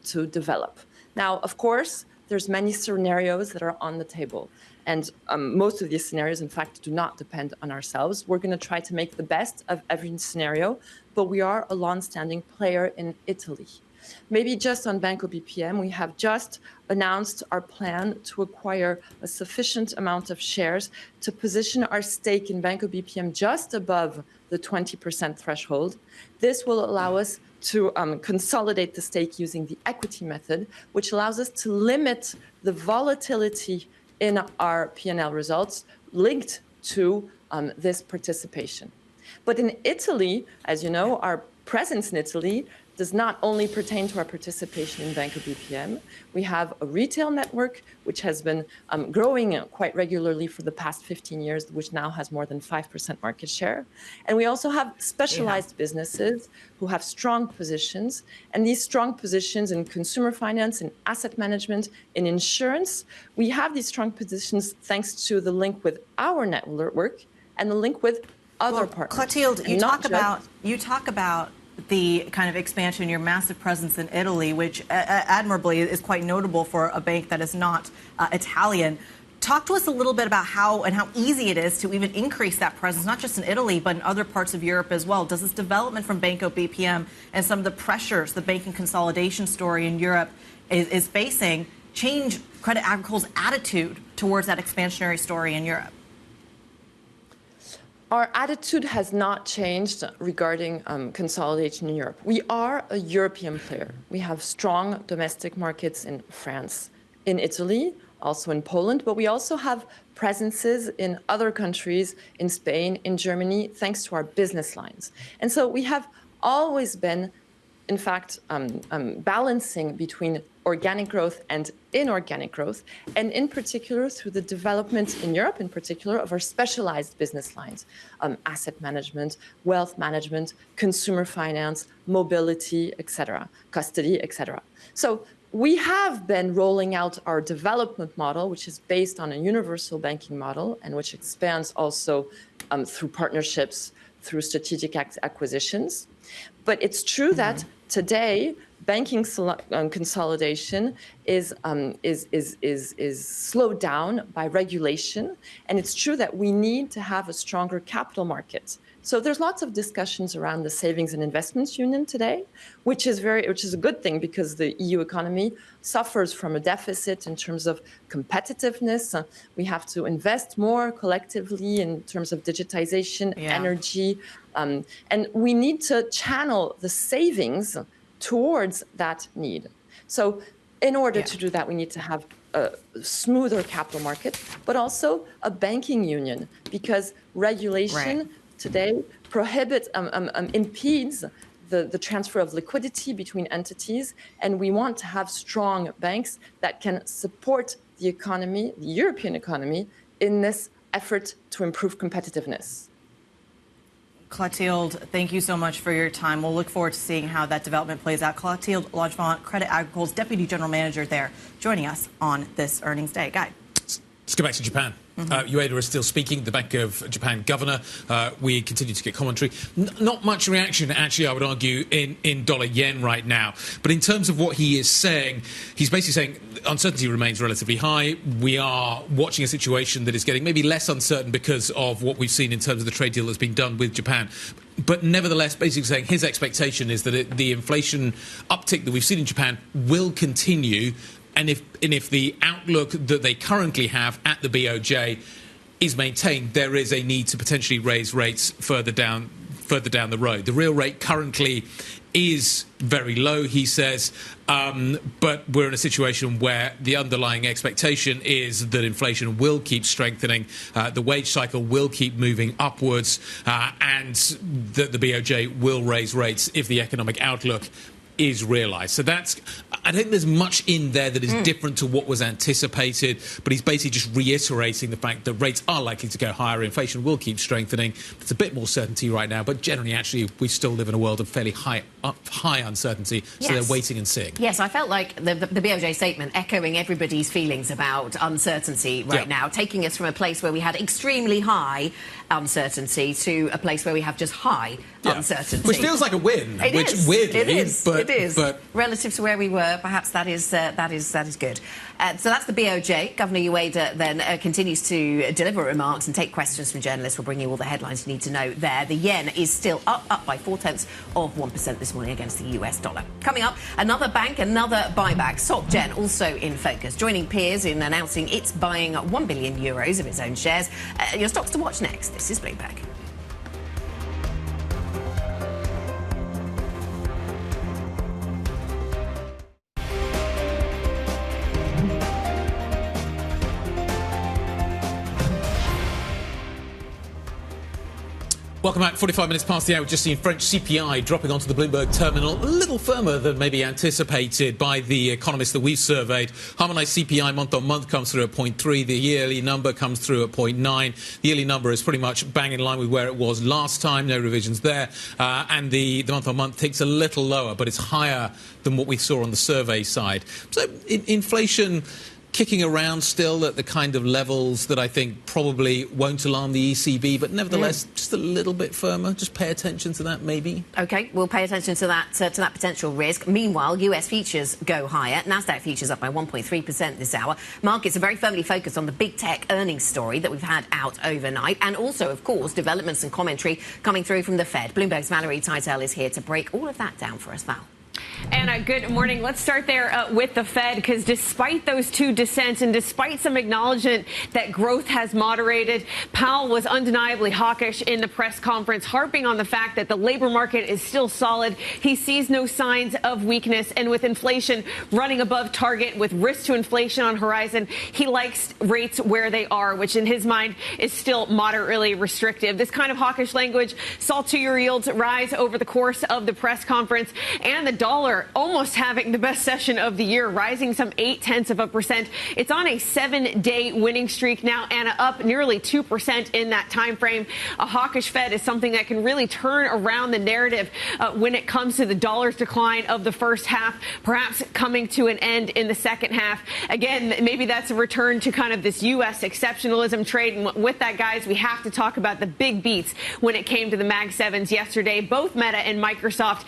Speaker 6: to develop. Now, of course, there's many scenarios that are on the table. And most of these scenarios, in fact, do not depend on ourselves. We're going to try to make the best of every scenario, but we are a long-standing player in Italy. Maybe just on Banco BPM, we have just announced our plan to acquire a sufficient amount of shares to position our stake in Banco BPM just above the 20% threshold. This will allow us to consolidate the stake using the equity method, which allows us to limit the volatility in our P&L results linked to this participation. But in Italy, as you know, our presence in Italy does not only pertain to our participation in Banco BPM. We have a retail network which has been growing quite regularly for the past 15 years, which now has more than 5% market share. And we also have specialized businesses who have strong positions. And these strong positions in consumer finance, in asset management, in insurance, we have these strong positions thanks to the link with our network and the link with other partners.
Speaker 2: Clotilde, you talk about the kind of expansion, your massive presence in Italy, which admirably is quite notable for a bank that is not Italian. Talk to us a little bit about how easy it is to even increase that presence, not just in Italy, but in other parts of Europe as well. Does this development from Banco BPM and some of the pressures the banking consolidation story in Europe is facing change Crédit Agricole's attitude towards that expansionary story in Europe?
Speaker 6: Our attitude has not changed regarding consolidation in Europe. We are a European player. We have strong domestic markets in France, in Italy, also in Poland, but we also have presences in other countries, in Spain, in Germany, thanks to our business lines. And so we have always been, in fact, balancing between organic growth and inorganic growth, and in particular through the development in Europe, in particular of our specialized business lines, asset management, wealth management, consumer finance, mobility, etc., custody, etc. So we have been rolling out our development model, which is based on a universal banking model and which expands also through partnerships, through strategic acquisitions. But it's true that today, banking consolidation is slowed down by regulation. And it's true that we need to have a stronger capital market So there's lots of discussions around the Savings and Investments Union today, which is a good thing because the EU economy suffers from a deficit in terms of competitiveness. We have to invest more collectively in terms of digitization, energy, and we need to channel the savings towards that need. So in order to do that, we need to have a smoother capital market, but also a banking union, because regulation today prohibits, impedes the transfer of liquidity between entities, and we want to have strong banks that can support the economy, the European economy, in this effort to improve competitiveness.
Speaker 2: Clotilde, thank you so much for your time. We'll look forward to seeing how that development plays out. Clotilde Langevin, Credit Agricole's Deputy General Manager there, joining us on this earnings day. Guy.
Speaker 3: Let's go back to Japan. Ueda is still speaking, the Bank of Japan governor. We continue to get commentary. Not much reaction, actually, I would argue, in dollar-yen right now. But in terms of what he is saying, he's basically saying uncertainty remains relatively high. We are watching a situation that is getting maybe less uncertain because of what we've seen in terms of the trade deal that's been done with Japan. But nevertheless, basically saying his expectation is that the inflation uptick that we've seen in Japan will continue. And if the outlook that they currently have at the BOJ is maintained, there is a need to potentially raise rates further down the road. The real rate currently is very low, he says, but we're in a situation where the underlying expectation is that inflation will keep strengthening, the wage cycle will keep moving upwards, and that the BOJ will raise rates if the economic outlook is realised. So I don't think there's much in there that is different to what was anticipated, but he's basically just reiterating the fact that rates are likely to go higher, inflation will keep strengthening. There's a bit more certainty right now, but generally, actually, we still live in a world of fairly high uncertainty, so they're waiting and seeing. Yes,
Speaker 1: I felt like the BOJ statement echoing everybody's feelings about uncertainty right now, taking us from a place where we had extremely high uncertainty to a place where we have just high uncertainty.
Speaker 3: Which feels like a win.
Speaker 1: It is. But relative to where we were, perhaps that is good. So that's the BOJ. Governor Ueda then continues to deliver remarks and take questions from journalists. We'll bring you all the headlines you need to know there. The yen is still up by 0.4% this morning against the US dollar. Coming up, another bank, another buyback. SocGen also in focus, joining peers in announcing it's buying 1 billion euros of its own shares. Your stocks to watch next. This is Bloomberg.
Speaker 3: Welcome back. 45 minutes past the hour. We've just seen French CPI dropping onto the Bloomberg terminal, a little firmer than maybe anticipated by the economists that we've surveyed. Harmonised CPI month-on-month comes through at 0.3. The yearly number comes through at 0.9. The yearly number is pretty much bang in line with where it was last time. No revisions there. And the month-on-month ticks a little lower, but it's higher than what we saw on the survey side. So inflation kicking around still at the kind of levels that I think probably won't alarm the ECB, but nevertheless, just a little bit firmer. Just pay attention to that, maybe. OK, we'll pay attention to that potential risk. Meanwhile, US futures go higher. Nasdaq futures up by 1.3% this hour. Markets are very firmly focused on the big tech earnings story that we've had out overnight, and also, of course, developments and commentary coming through from the Fed. Bloomberg's Valerie Teitel is here to break all of that down for us. Val.
Speaker 7: Anna, good morning. Let's start there with the Fed, because despite those two dissents and despite some acknowledgement that growth has moderated, Powell was undeniably hawkish in the press conference, harping on the fact that the labor market is still solid. He sees no signs of weakness. And with inflation running above target, with risk to inflation on horizon, he likes rates where they are, which in his mind is still moderately restrictive. This kind of hawkish language saw two-year yields rise over the course of the press conference, and the dollar almost having the best session of the year, rising some 0.8%. It's on a 7-day winning streak now, Anna, up nearly 2% in that time frame. A hawkish Fed is something that can really turn around the narrative when it comes to the dollar's decline of the first half, perhaps coming to an end in the second half. Again, maybe that's a return to kind of this U.S. exceptionalism trade. And with that, guys, we have to talk about the big beats when it came to the Mag 7s yesterday. Both Meta and Microsoft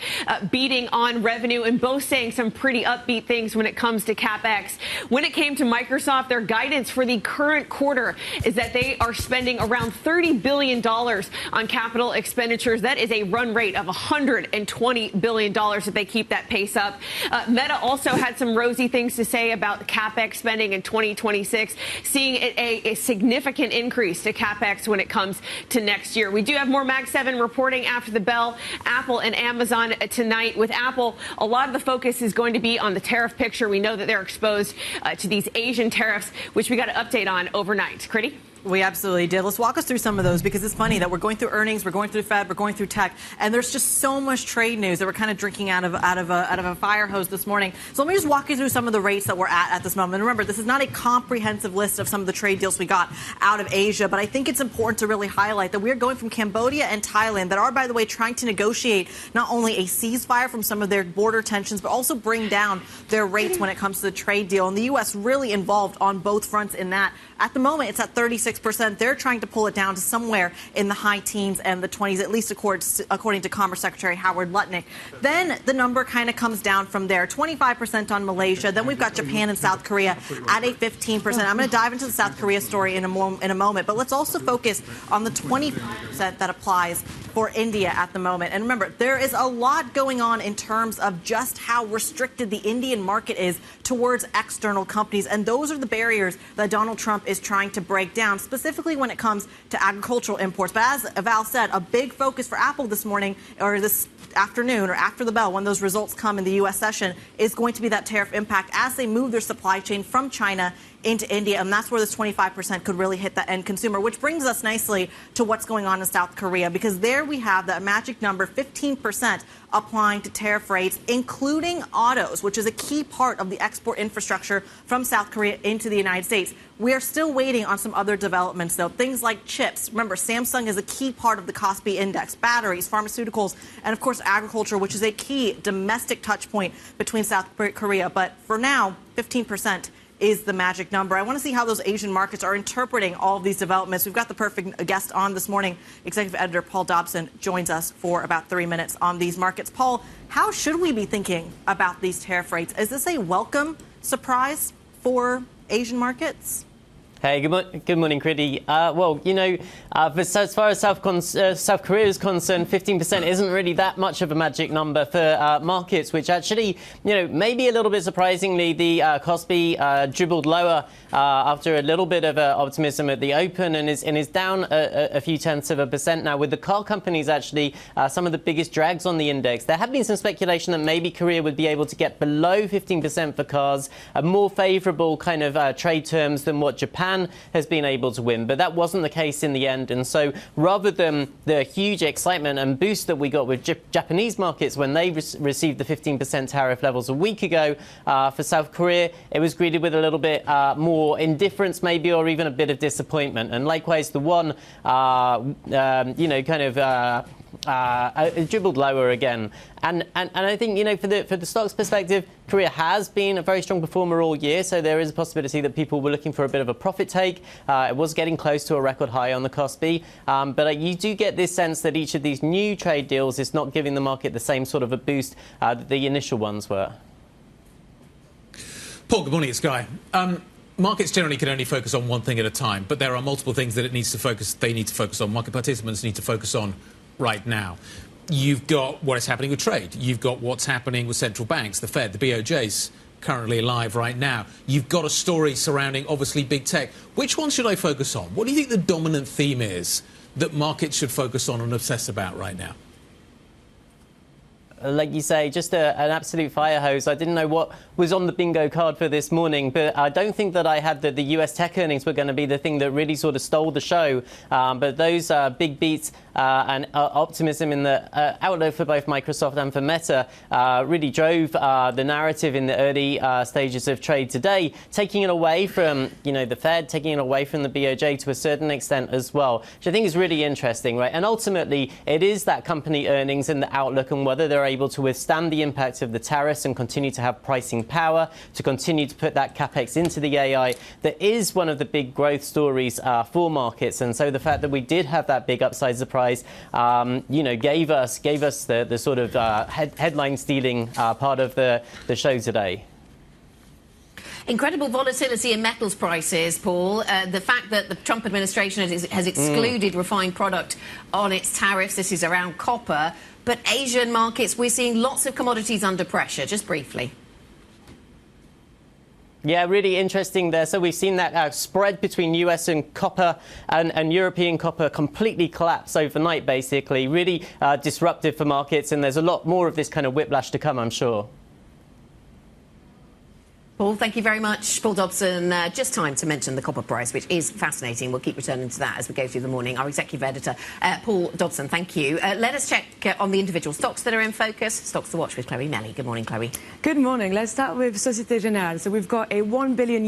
Speaker 7: beating on revenue revenue, and both saying some pretty upbeat things when it comes to CapEx. When it came to Microsoft, their guidance for the current quarter is that they are spending around $30 billion on capital expenditures. That is a run rate of $120 billion if they keep that pace up. Meta also had some rosy things to say about CapEx spending in 2026, seeing a significant increase to CapEx when it comes to next year. We do have more Mag 7 reporting after the bell. Apple and Amazon tonight. With Apple, a lot of the focus is going to be on the tariff picture. We know that they're exposed to these Asian tariffs, which we got an update on overnight. Kriti?
Speaker 2: We absolutely did. Let's walk us through some of those, because it's funny that we're going through earnings, we're going through Fed, we're going through tech, and there's just so much trade news that we're kind of drinking out of a fire hose this morning. So let me just walk you through some of the rates that we're at this moment. And remember, this is not a comprehensive list of some of the trade deals we got out of Asia, but I think it's important to really highlight that we're going from Cambodia and Thailand that are, by the way, trying to negotiate not only a ceasefire from some of their border tensions, but also bring down their rates when it comes to the trade deal. And the U.S. really involved on both fronts in that. At the moment, it's at 36%. They're trying to pull it down to somewhere in the high teens and the 20s, at least according to Commerce Secretary Howard Lutnick. Then the number kind of comes down from there, 25% on Malaysia. Then we've got Japan and South Korea at a 15%. I'm going to dive into the South Korea story in a moment, but let's also focus on the 25% that applies for India at the moment. And remember, there is a lot going on in terms of just how restricted the Indian market is towards external companies. And those are the barriers that Donald Trump is trying to break down, specifically when it comes to agricultural imports. But as Val said, a big focus for Apple this morning, or this afternoon, or after the bell, when those results come in the U.S. session, is going to be that tariff impact as they move their supply chain from China into India, and that's where this 25% could really hit the end consumer, which brings us nicely to what's going on in South Korea, because there we have that magic number, 15% applying to tariff rates, including autos, which is a key part of the export infrastructure from South Korea into the United States. We are still waiting on some other developments, though. Things like chips. Remember, Samsung is a key part of the Kospi index, batteries, pharmaceuticals, and, of course, agriculture, which is a key domestic touch point between South Korea. But for now, 15% is the magic number. I want to see how those Asian markets are interpreting all of these developments. We've got the perfect guest on this morning. Executive Editor Paul Dobson joins us for about 3 minutes on these markets. Paul, how should we be thinking about these tariff rates? Is this a welcome surprise for Asian markets?
Speaker 8: Hey, good morning, Kriti. Well, you know, as far as South Korea is concerned, 15% isn't really that much of a magic number for markets, which actually, you know, maybe a little bit surprisingly, the Kospi dribbled lower after a little bit of optimism at the open and is down a few tenths of a percent now, with the car companies actually some of the biggest drags on the index. There had been some speculation that maybe Korea would be able to get below 15% for cars, a more favorable kind of trade terms than what Japan has been able to win, but that wasn't the case in the end. And so rather than the huge excitement and boost that we got with Japanese markets when they received the 15% tariff levels a week ago, for South Korea, it was greeted with a little bit more indifference maybe, or even a bit of disappointment. And likewise, the one, you know, kind of dribbled lower again. And I think, you know, for the stocks perspective, Korea has been a very strong performer all year, so there is a possibility that people were looking for a bit of a profit take. It was getting close to a record high on the Kospi, but you do get this sense that each of these new trade deals is not giving the market the same sort of a boost that the initial ones were.
Speaker 3: Paul, good morning, it's Guy. Markets generally can only focus on one thing at a time, but there are multiple things that they need to focus on. Market participants need to focus on right now. You've got what is happening with trade. You've got what's happening with central banks, the Fed, the BOJ's currently alive right now. You've got a story surrounding, obviously, big tech. Which one should I focus on? What do you think the dominant theme is that markets should focus on and obsess about right now?
Speaker 8: Like you say, just an absolute fire hose. I didn't know what was on the bingo card for this morning, but I don't think that I had that the US tech earnings were going to be the thing that really sort of stole the show. But those big beats and optimism in the outlook for both Microsoft and for Meta really drove the narrative in the early stages of trade today, taking it away from, you know, the Fed, taking it away from the BOJ to a certain extent as well, which I think is really interesting, right? And ultimately, it is that company earnings and the outlook and whether they're able to withstand the impact of the tariffs and continue to have pricing power, to continue to put that capex into the AI, that is one of the big growth stories for markets. And so the fact that we did have that big upside surprise, gave us the sort of headline stealing part of the show today.
Speaker 1: Incredible volatility in metals prices, Paul. The fact that the Trump administration has excluded refined product on its tariffs, this is around copper. But Asian markets, we're seeing lots of commodities under pressure. Just briefly.
Speaker 8: Yeah, really interesting there. So we've seen that spread between US and copper and European copper completely collapse overnight, basically. Really disruptive for markets. And there's a lot more of this kind of whiplash to come, I'm sure.
Speaker 1: Paul, thank you very much. Paul Dobson, just time to mention the copper price, which is fascinating. We'll keep returning to that as we go through the morning. Our executive editor, Paul Dobson, thank you. Let us check on the individual stocks that are in focus. Stocks to watch with Chloe Melly. Good morning, Chloe.
Speaker 9: Good morning. Let's start with Société Générale. So we've got a €1 billion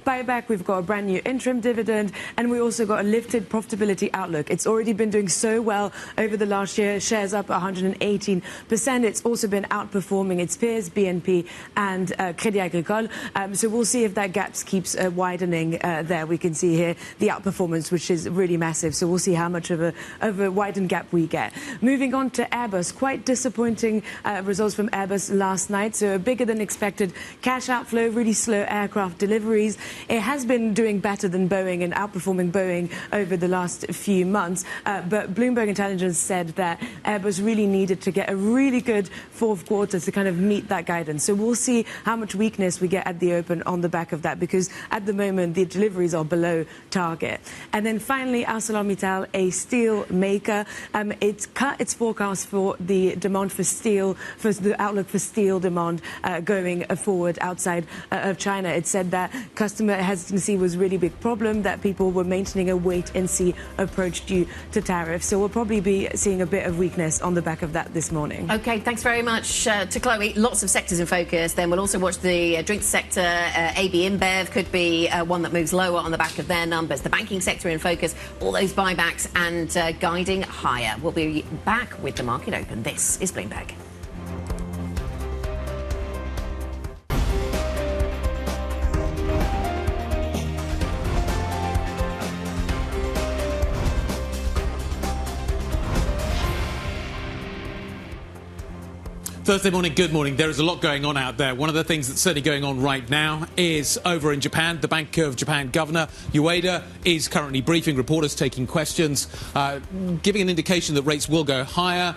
Speaker 9: buyback. We've got a brand new interim dividend, and we also got a lifted profitability outlook. It's already been doing so well over the last year. Shares up 118%. It's also been outperforming its peers, BNP and Crédit Agricole. So we'll see if that gap keeps widening there. We can see here the outperformance, which is really massive. So we'll see how much of a widened gap we get. Moving on to Airbus, quite disappointing results from Airbus last night. So a bigger than expected cash outflow, really slow aircraft deliveries. It has been doing better than Boeing and outperforming Boeing over the last few months. But Bloomberg Intelligence said that Airbus really needed to get a really good fourth quarter to kind of meet that guidance. So we'll see how much weakness we get at the open on the back of that, because at the moment the deliveries are below target. And then finally, ArcelorMittal, a steel maker, it's cut its forecast for the demand for steel, for the outlook for steel demand going forward outside of China. It said that customer hesitancy was really big problem, that people were maintaining a wait and see approach due to tariffs. So we'll probably be seeing a bit of weakness on the back of that this morning.
Speaker 1: OK, thanks very much to Chloe. Lots of sectors in focus. Then we'll also watch the drinks sector. AB InBev could be one that moves lower on the back of their numbers. The banking sector in focus, all those buybacks and guiding higher. We'll be back with the market open. This is Bloomberg.
Speaker 3: Thursday morning, good morning. There is a lot going on out there. One of the things that's certainly going on right now is over in Japan. The Bank of Japan Governor, Ueda, is currently briefing reporters, taking questions, giving an indication that rates will go higher,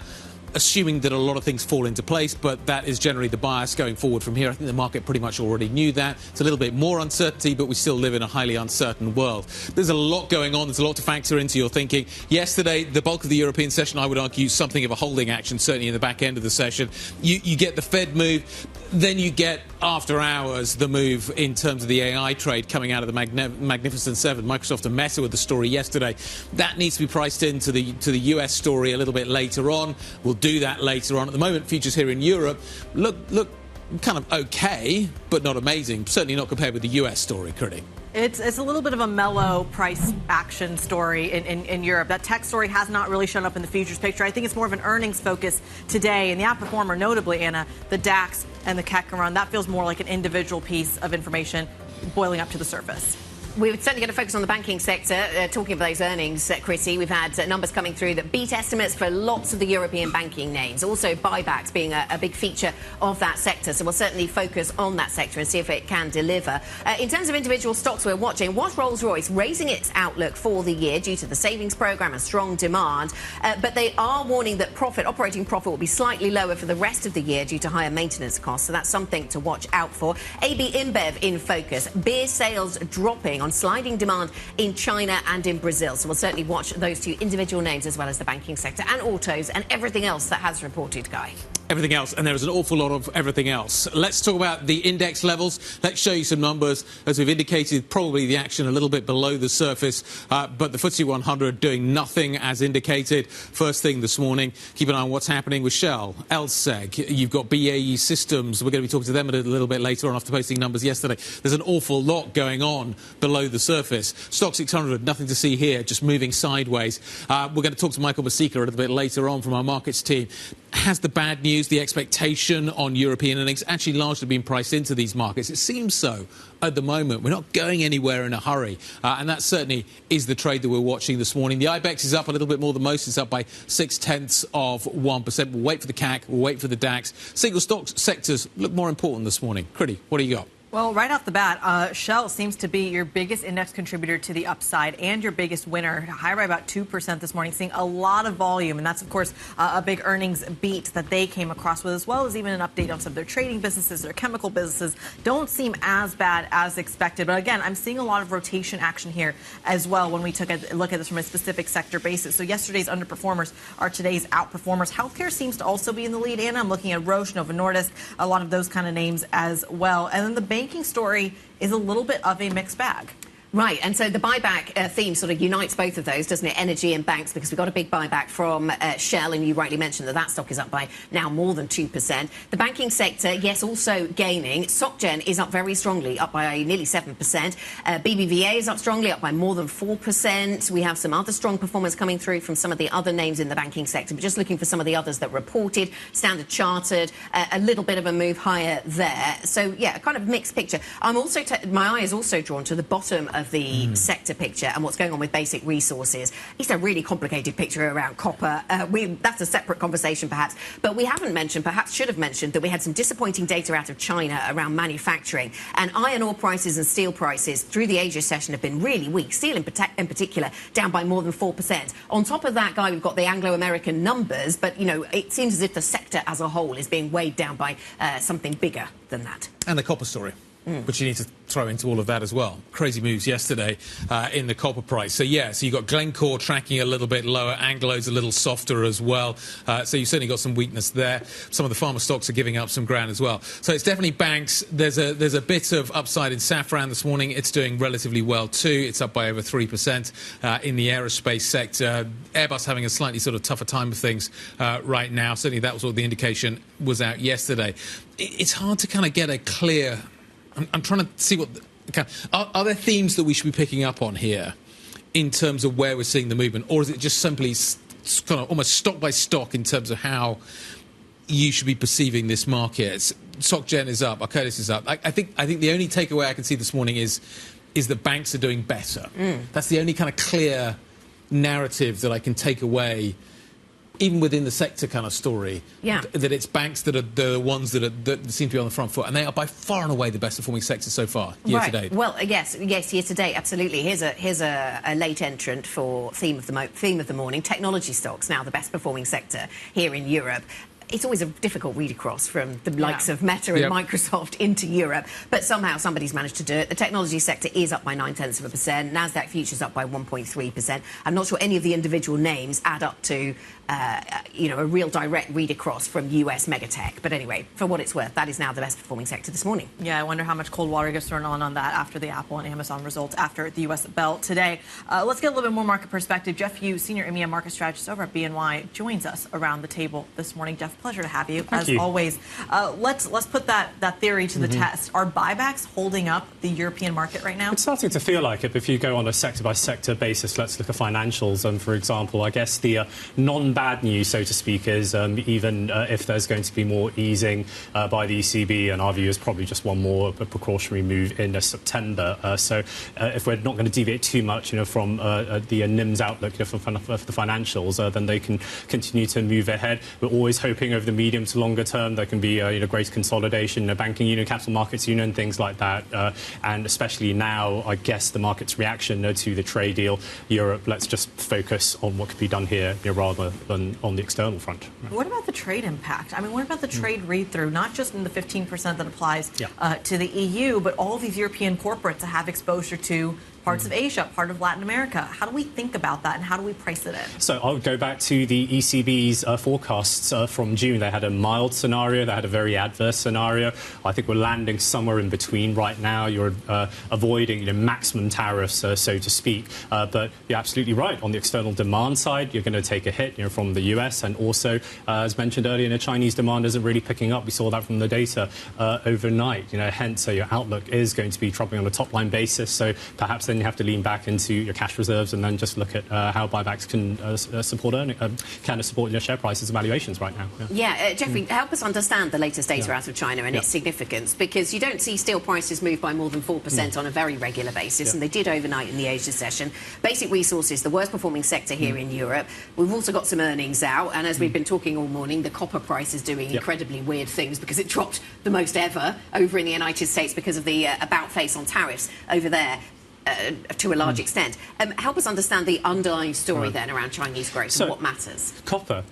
Speaker 3: assuming that a lot of things fall into place, but that is generally the bias going forward from here. I think the market pretty much already knew that. It's a little bit more uncertainty, but we still live in a highly uncertain world. There's a lot going on. There's a lot to factor into your thinking. Yesterday, the bulk of the European session, I would argue, something of a holding action, certainly in the back end of the session. You get the Fed move, then you get, after hours, the move in terms of the AI trade coming out of the Magnificent Seven. Microsoft and Meta with the story yesterday. That needs to be priced into the US story a little bit later on. We'll do that later on. At the moment, futures here in Europe look kind of okay, but not amazing. Certainly not compared with the US story, Kriti.
Speaker 2: It's a little bit of a mellow price action story in Europe. That tech story has not really shown up in the futures picture. I think it's more of an earnings focus today. And the outperformer, notably, Anna, the DAX and the CAC run, that feels more like an individual piece of information boiling up to the surface.
Speaker 1: We're certainly going to focus on the banking sector. Talking of those earnings, Kriti, we've had numbers coming through that beat estimates for lots of the European banking names. Also, buybacks being a big feature of that sector. So we'll certainly focus on that sector and see if it can deliver. In terms of individual stocks we're watching, watch Rolls-Royce raising its outlook for the year due to the savings programme and strong demand. But they are warning that operating profit will be slightly lower for the rest of the year due to higher maintenance costs. So that's something to watch out for. AB InBev in focus. Beer sales dropping on sliding demand in China and in Brazil. So we'll certainly watch those two individual names as well as the banking sector and autos and everything else that has reported, Guy.
Speaker 3: Everything else, and there is an awful lot of everything else. Let's talk about the index levels. Let's show you some numbers. As we've indicated, probably the action a little bit below the surface, but the FTSE 100 doing nothing as indicated. First thing this morning, keep an eye on what's happening with Shell, LSEG. You've got BAE Systems. We're going to be talking to them a little bit later on after posting numbers yesterday. There's an awful lot going on below the surface. Stock 600, nothing to see here, just moving sideways. We're going to talk to Michael Masika a little bit later on from our markets team. Has the bad news news, the expectation on European earnings actually largely being priced into these markets. It seems so at the moment. We're not going anywhere in a hurry. And that certainly is the trade that we're watching this morning. The IBEX is up a little bit more than most. It's up by 0.6%. We'll wait for the CAC. We'll wait for the DAX. Single stock sectors look more important this morning. Kriti, what do you got?
Speaker 2: Well, right off the bat, Shell seems to be your biggest index contributor to the upside and your biggest winner, higher by about 2% this morning, seeing a lot of volume. And that's, of course, a big earnings beat that they came across with, as well as even an update on some of their trading businesses, their chemical businesses. Don't seem as bad as expected. But again, I'm seeing a lot of rotation action here as well when we took a look at this from a specific sector basis. So yesterday's underperformers are today's outperformers. Healthcare seems to also be in the lead, and I'm looking at Roche, Novo Nordisk, a lot of those kind of names as well. And then the banking story is a little bit of a mixed bag.
Speaker 1: Right, and so the buyback theme sort of unites both of those, doesn't it? Energy and banks, because we've got a big buyback from Shell, and you rightly mentioned that stock is up by now more than 2%. The banking sector, yes, also gaining. SocGen is up very strongly, up by nearly 7%. BBVA is up strongly, up by more than 4%. We have some other strong performance coming through from some of the other names in the banking sector, but just looking for some of the others that reported. Standard Chartered, a little bit of a move higher there. So, yeah, a kind of mixed picture. I'm also, my eye is also drawn to the bottom of the sector picture and what's going on with basic resources. It's a really complicated picture around copper. That's a separate conversation, perhaps. But we haven't mentioned, perhaps should have mentioned, that we had some disappointing data out of China around manufacturing. And iron ore prices and steel prices through the Asia session have been really weak. Steel in particular, down by more than 4%. On top of that, Guy, we've got the Anglo American numbers, but, you know, it seems as if the sector as a whole is being weighed down by something bigger than that.
Speaker 3: And the copper story. Which you need to throw into all of that as well. Crazy moves yesterday in the copper price. So, yeah, so you've got Glencore tracking a little bit lower. Anglo's a little softer as well. So you've certainly got some weakness there. Some of the pharma stocks are giving up some ground as well. So it's definitely banks. There's a bit of upside in Safran this morning. It's doing relatively well too. It's up by over 3% in the aerospace sector. Airbus having a slightly sort of tougher time of things right now. Certainly that was what the indication was out yesterday. It's hard to kind of get a clear... I'm trying to see what... Are there themes that we should be picking up on here in terms of where we're seeing the movement? Or is it just simply kind of almost stock by stock in terms of how you should be perceiving this market? SocGen is up. Arcadis is up. I think the only takeaway I can see this morning is that banks are doing better. That's the only kind of clear narrative that I can take away, even within the sector kind of story, that it's banks that are the ones that seem to be on the front foot, and they are by far and away the best performing sector so far year to date.
Speaker 1: Well, yes, year to date, absolutely. Here's a late entrant for theme of the morning. Technology stocks now the best performing sector here in Europe. It's always a difficult read across from the likes of Meta and Microsoft into Europe, but somehow somebody's managed to do it. The technology sector is up by 0.9%. Nasdaq futures up by 1.3%. I'm not sure any of the individual names add up to a real direct read across from US megatech. But anyway, for what it's worth, that is now the best performing sector this morning. Yeah, I wonder how much cold water gets thrown on that after the Apple and Amazon results after the US bell today. Let's get a little bit more market perspective. Jeff Yu, Senior EMEA Market Strategist over at BNY, joins us around the table this morning. Jeff, pleasure to have you, as always. Let's put that theory to the test. Are buybacks holding up the European market right now?
Speaker 10: It's starting to feel like it. If you go on a sector-by-sector basis, let's look at financials. For example, I guess the non-bad news, so to speak, is even if there's going to be more easing by the ECB, and our view is probably just one more precautionary move in September. So if we're not going to deviate too much, from the NIMS outlook for the financials, then they can continue to move ahead. We're always hoping over the medium to longer term there can be greater consolidation, banking union, capital markets union, things like that. And especially now, I guess the market's reaction to the trade deal, Europe, let's just focus on what could be done here rather than on the external front.
Speaker 2: What about the trade impact? I mean, what about the trade read-through, not just in the 15% that applies to the EU, but all these European corporates that have exposure to parts of Asia, part of Latin America? How do we think about that, and how do we price it in?
Speaker 10: So I would go back to the ECB's forecasts from June. They had a mild scenario. They had a very adverse scenario. I think we're landing somewhere in between right now. You're avoiding maximum tariffs, so to speak. But you're absolutely right. On the external demand side, you're going to take a hit from the US. And also, as mentioned earlier, the Chinese demand isn't really picking up. We saw that from the data overnight. Hence, your outlook is going to be troubling on a top-line basis. So perhaps then you have to lean back into your cash reserves and then just look at how buybacks can support your share prices and valuations right now.
Speaker 1: Jeffrey, help us understand the latest data out of China and its significance, because you don't see steel prices move by more than 4% on a very regular basis, and they did overnight in the Asia session. Basic resources, the worst performing sector here in Europe. We've also got some earnings out, and as we've been talking all morning, the copper price is doing incredibly weird things because it dropped the most ever over in the United States because of the about face on tariffs over there. To a large extent. Help us understand the underlying story then around Chinese growth and what matters.
Speaker 10: Copper.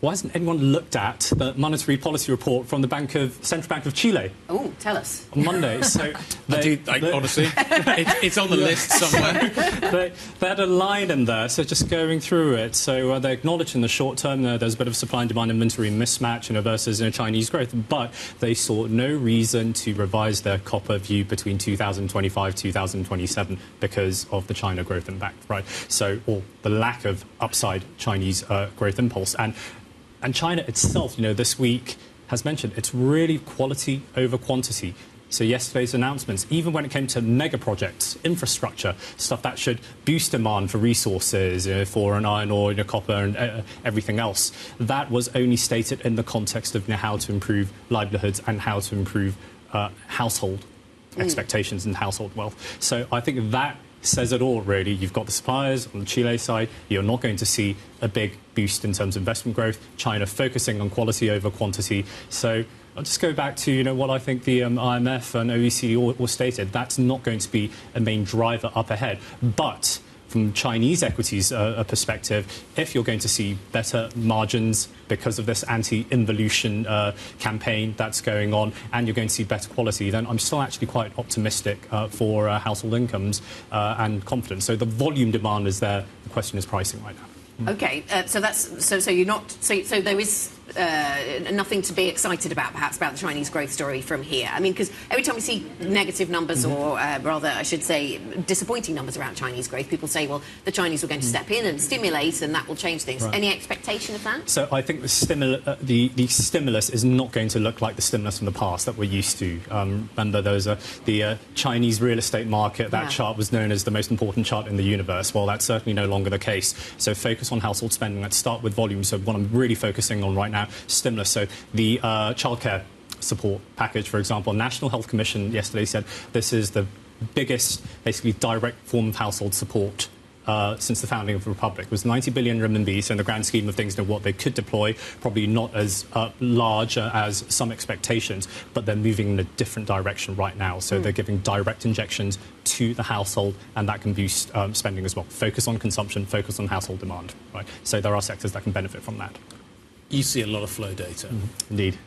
Speaker 10: Why hasn't anyone looked at the monetary policy report from the Central Bank of Chile?
Speaker 1: Oh, tell us.
Speaker 10: On Monday. So
Speaker 3: honestly, it's on the list somewhere.
Speaker 10: They had a line in there, so just going through it. So they acknowledged in the short term there's a bit of supply and demand inventory mismatch versus Chinese growth, but they saw no reason to revise their copper view between 2025 2027 because of the China growth impact, right? So, or the lack of upside Chinese growth impulse. And China itself, this week has mentioned it's really quality over quantity. So yesterday's announcements, even when it came to mega projects, infrastructure, stuff that should boost demand for resources, for an iron ore, copper and everything else, that was only stated in the context of how to improve livelihoods and how to improve household expectations and household wealth. So I think that says it all, really. You've got the suppliers on the Chile side. You're not going to see a big boost in terms of investment growth. China focusing on quality over quantity. So I'll just go back to what I think the IMF and OECD all stated. That's not going to be a main driver up ahead. But from Chinese equities perspective, if you're going to see better margins because of this anti-involution campaign that's going on, and you're going to see better quality, then I'm still actually quite optimistic for household incomes and confidence. So the volume demand is there. The question is pricing right now.
Speaker 1: Okay, so you're not so there is nothing to be excited about, perhaps, about the Chinese growth story from here. I mean, because every time we see negative numbers, or rather, I should say, disappointing numbers around Chinese growth, people say, well, the Chinese were going to step in and stimulate, and that will change things. Right. Any expectation of that?
Speaker 10: So I think the stimulus is not going to look like the stimulus from the past that we're used to. Remember, there was the Chinese real estate market. That chart was known as the most important chart in the universe. Well, that's certainly no longer the case. So focus on household spending. Let's start with volume. So what I'm really focusing on right now, stimulus. So the childcare support package, for example, National Health Commission yesterday said this is the biggest, basically, direct form of household support since the founding of the Republic. It was 90 billion renminbi, so in the grand scheme of things, what they could deploy, probably not as large as some expectations, but they're moving in a different direction right now. So they're giving direct injections to the household, and that can boost spending as well. Focus on consumption, focus on household demand, right? So there are sectors that can benefit from that.
Speaker 3: You see a lot of flow data.
Speaker 10: Indeed.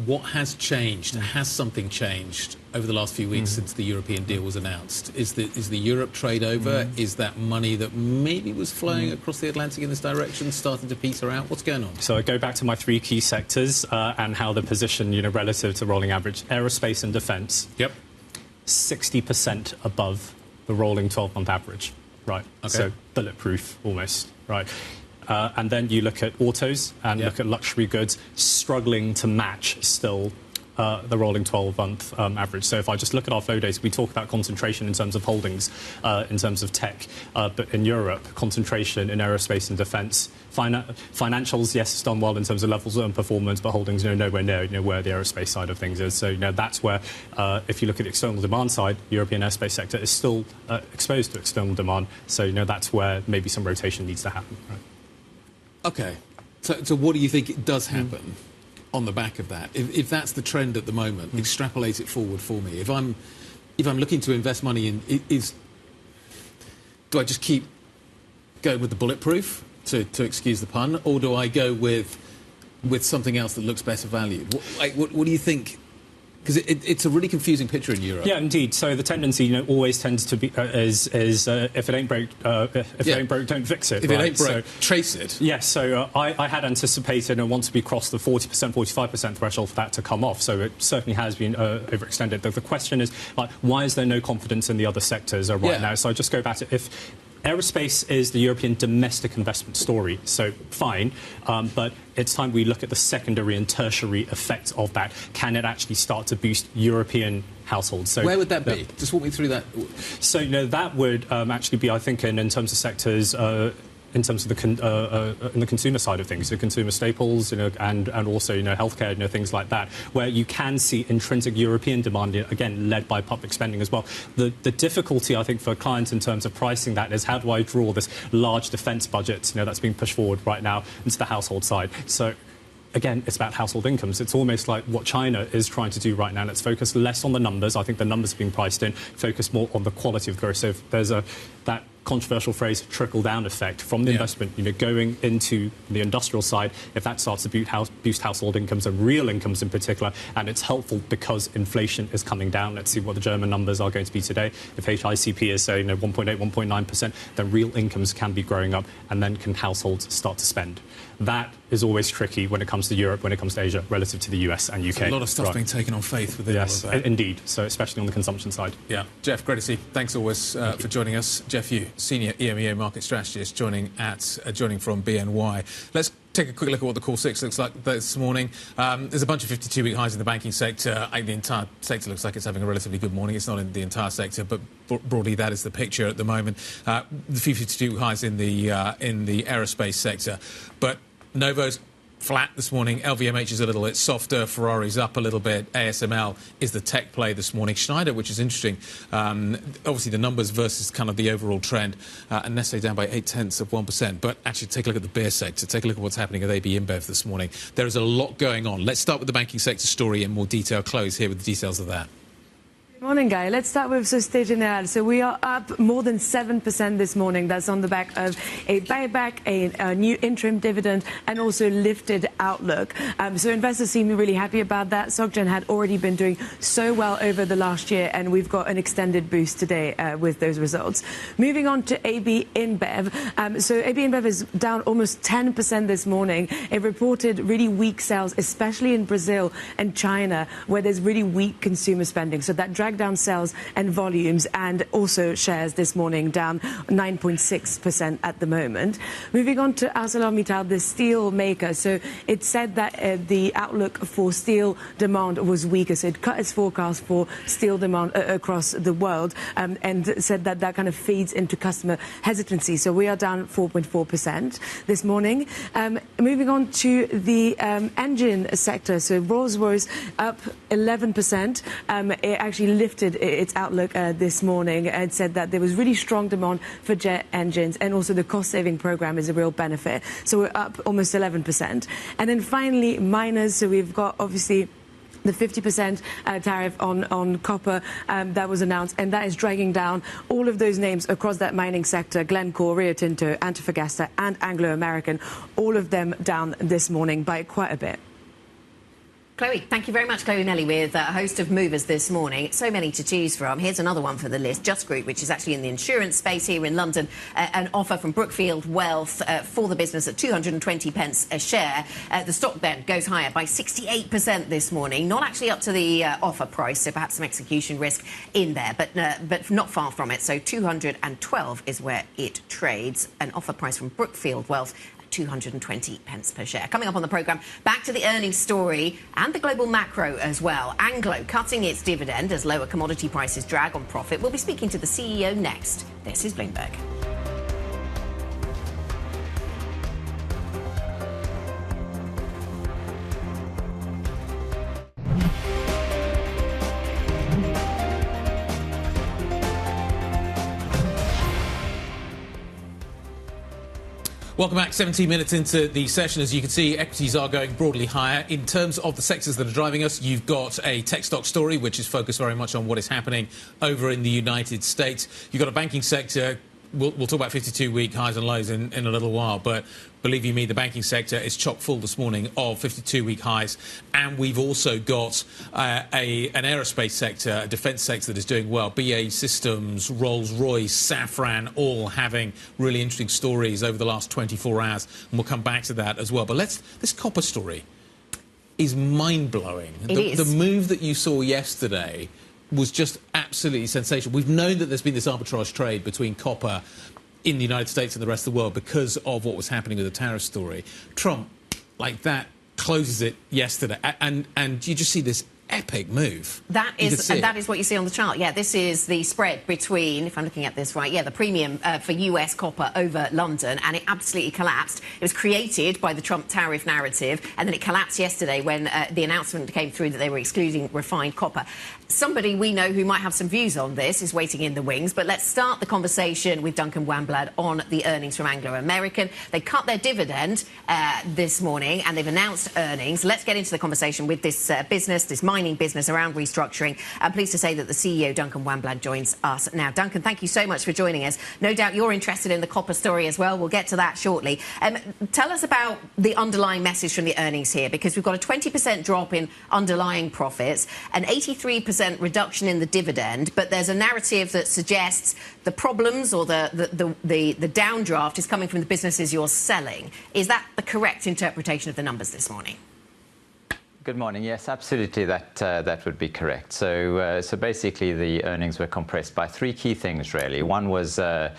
Speaker 3: What has changed? Has something changed over the last few weeks since the European deal was announced? Is the Europe trade over? Is that money that maybe was flowing across the Atlantic in this direction starting to peter out? What's going on?
Speaker 10: So I go back to my three key sectors and how they're positioned, relative to rolling average. Aerospace and defence.
Speaker 3: Yep.
Speaker 10: 60% above the rolling 12-month average. Right. Okay. So bulletproof almost. Right. And then you look at autos and look at luxury goods, struggling to match still the rolling 12-month average. So if I just look at our flow data, we talk about concentration in terms of holdings, in terms of tech. But in Europe, concentration in aerospace and defence. Financials, yes, it's done well in terms of levels of performance, but holdings, nowhere near where the aerospace side of things is. So, that's where, if you look at the external demand side, the European airspace sector is still exposed to external demand. So, that's where maybe some rotation needs to happen. Right?
Speaker 3: Okay. So what do you think it does happen on the back of that? If that's the trend at the moment, extrapolate it forward for me. If I'm looking to invest money in, do I just keep going with the bulletproof, to excuse the pun, or do I go with something else that looks better valued? What do you think? Because it's a really confusing picture in Europe.
Speaker 10: Yeah, indeed. So the tendency, always tends to be is if it ain't broke, it ain't broke, don't fix it.
Speaker 3: If it ain't broke, trace it.
Speaker 10: Yes. So I had anticipated and want to be crossed the 40%, 45% threshold for that to come off. So it certainly has been overextended. The question is, why is there no confidence in the other sectors right now? So I just go back to aerospace is the European domestic investment story, so fine, but it's time we look at the secondary and tertiary effects of that. Can it actually start to boost European households? So
Speaker 3: where would that be? Just walk me through that.
Speaker 10: So, that would actually be, I think, in terms of sectors, in terms of the in the consumer side of things, so consumer staples, and also, healthcare, things like that, where you can see intrinsic European demand, again, led by public spending as well. The difficulty, I think, for clients in terms of pricing that is, how do I draw this large defence budget, that's being pushed forward right now into the household side? So, again, it's about household incomes. It's almost like what China is trying to do right now. Let's focus less on the numbers. I think the numbers are being priced in. Focus more on the quality of growth. So if there's that controversial phrase, trickle-down effect from the investment, going into the industrial side, if that starts to boost household incomes and real incomes in particular, and it's helpful because inflation is coming down. Let's see what the German numbers are going to be today. If HICP is, say, 1.8, 1.9%, then real incomes can be growing up, and then can households start to spend. That is always tricky when it comes to Europe, when it comes to Asia, relative to the US and UK.
Speaker 3: So a lot of stuff being taken on faith within all of that.
Speaker 10: Indeed. So especially on the consumption side.
Speaker 3: Yeah. Jeff, great to see you. Thanks always for joining us. Jeff Yu, Senior EMEA Market Strategist, joining from BNY. Let's take a quick look at what the Core 6 looks like this morning. There's a bunch of 52-week highs in the banking sector. I think the entire sector looks like it's having a relatively good morning. It's not in the entire sector, but broadly that is the picture at the moment. The 52-week highs in the aerospace sector. But Novo's flat this morning. LVMH is a little bit softer. Ferrari's up a little bit. ASML is the tech play this morning. Schneider, which is interesting, obviously the numbers versus kind of the overall trend, and Nestle down by 0.8%. But actually, take a look at the beer sector. Take a look at what's happening at AB InBev this morning. There is a lot going on. Let's start with the banking sector story in more detail. Close here with the details of that.
Speaker 9: Morning, Guy. Let's start with Société Générale. So we are up more than 7% this morning. That's on the back of a buyback, a new interim dividend, and also lifted outlook. So investors seem really happy about that. SocGen had already been doing so well over the last year, and we've got an extended boost today with those results. Moving on to AB InBev. So AB InBev is down almost 10% this morning. It reported really weak sales, especially in Brazil and China, where there's really weak consumer spending. So that dragged down sales and volumes, and also shares this morning down 9.6% at the moment. Moving on to ArcelorMittal, the steel maker. So it said that the outlook for steel demand was weaker. So it cut its forecast for steel demand across the world, and said that that kind of feeds into customer hesitancy. So we are down 4.4% this morning. Moving on to the engine sector. So Rolls-Royce up 11%. It actually lifted its outlook this morning and said that there was really strong demand for jet engines, and also the cost-saving program is a real benefit. So we're up almost 11%. And then finally, miners. So we've got obviously the 50% tariff on copper that was announced, and that is dragging down all of those names across that mining sector: Glencore, Rio Tinto, Antofagasta, and Anglo American. All of them down this morning by quite a bit.
Speaker 1: Chloe, thank you very much. Chloe Nelly with a host of movers this morning. So many to choose from. Here's another one for the list. Just Group, which is actually in the insurance space here in London. An offer from Brookfield Wealth for the business at 220 pence a share. The stock then goes higher by 68% this morning. Not actually up to the offer price, so perhaps some execution risk in there, but not far from it. So 212 is where it trades. An offer price from Brookfield Wealth, 220 pence per share. Coming up on the programme, back to the earnings story and the global macro as well. Anglo cutting its dividend as lower commodity prices drag on profit. We'll be speaking to the CEO next. This is Bloomberg.
Speaker 3: Welcome back. 17 minutes into the session. As you can see, equities are going broadly higher. In terms of the sectors that are driving us, you've got a tech stock story, which is focused very much on what is happening over in the United States. You've got a banking sector. We'll talk about 52-week highs and lows in a little while, but believe you me, the banking sector is chock full this morning of 52-week highs. And we've also got an aerospace sector, a defence sector that is doing well. BAE Systems, Rolls-Royce, Safran, all having really interesting stories over the last 24 hours. And we'll come back to that as well. But this copper story is mind-blowing. The move that you saw yesterday was just absolutely sensational. We've known that there's been this arbitrage trade between copper in the United States and the rest of the world because of what was happening with the tariff story. Trump, like that, closes it yesterday, and you just see this epic move.
Speaker 1: That is what you see on the chart. Yeah, this is the spread between, if I'm looking at this right, yeah, the premium for US copper over London, and it absolutely collapsed. It was created by the Trump tariff narrative, and then it collapsed yesterday when the announcement came through that they were excluding refined copper. Somebody we know who might have some views on this is waiting in the wings, but let's start the conversation with Duncan Wanblad on the earnings from Anglo American. They cut their dividend this morning, and they've announced earnings. Let's get into the conversation with this business, this mining business around restructuring. I'm pleased to say that the CEO, Duncan Wanblad, joins us now. Duncan, thank you so much for joining us. No doubt you're interested in the copper story as well. We'll get to that shortly. Tell us about the underlying message from the earnings here, because we've got a 20% drop in underlying profits, an 83% reduction in the dividend, but there's a narrative that suggests the problems or the downdraft is coming from the businesses you're selling. Is that the correct interpretation of the numbers this morning?
Speaker 11: Good morning. Yes, absolutely. That would be correct. So basically, the earnings were compressed by three key things, really. One was a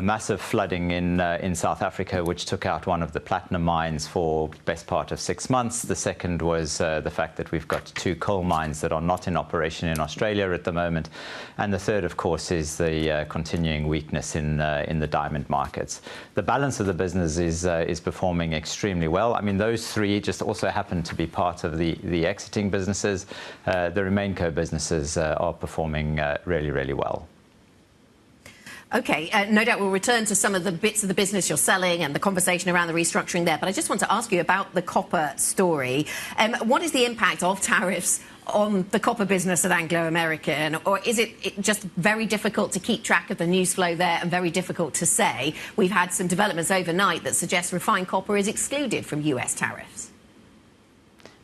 Speaker 11: massive flooding in South Africa, which took out one of the platinum mines for the best part of 6 months. The second was the fact that we've got 2 coal mines that are not in operation in Australia at the moment. And the third, of course, is the continuing weakness in the diamond markets. The balance of the business is performing extremely well. I mean, those three just also happen to be part of the exiting businesses. The RemainCo businesses are performing really, really well.
Speaker 1: OK, no doubt we'll return to some of the bits of the business you're selling and the conversation around the restructuring there. But I just want to ask you about the copper story. What is the impact of tariffs on the copper business at Anglo American? Or is it just very difficult to keep track of the news flow there and very difficult to say? We've had some developments overnight that suggest refined copper is excluded from US tariffs.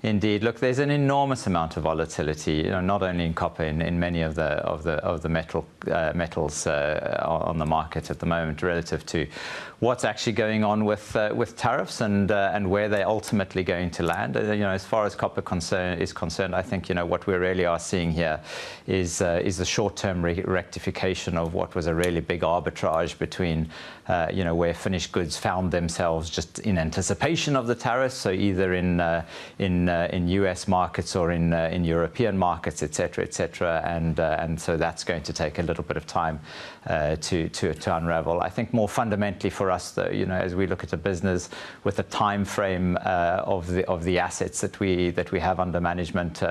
Speaker 11: Indeed. Look, there's an enormous amount of volatility, not only in copper, in many of the metals on the market at the moment, relative to what's actually going on with tariffs and where they're ultimately going to land. As far as copper is concerned, I think what we really are seeing here is the short-term rectification of what was a really big arbitrage between where finished goods found themselves just in anticipation of the tariffs, so either in US markets or in European markets, etc., and so that's going to take a little bit of time to unravel. I think more fundamentally for us, though, as we look at a business with a time frame of the assets that we have under management,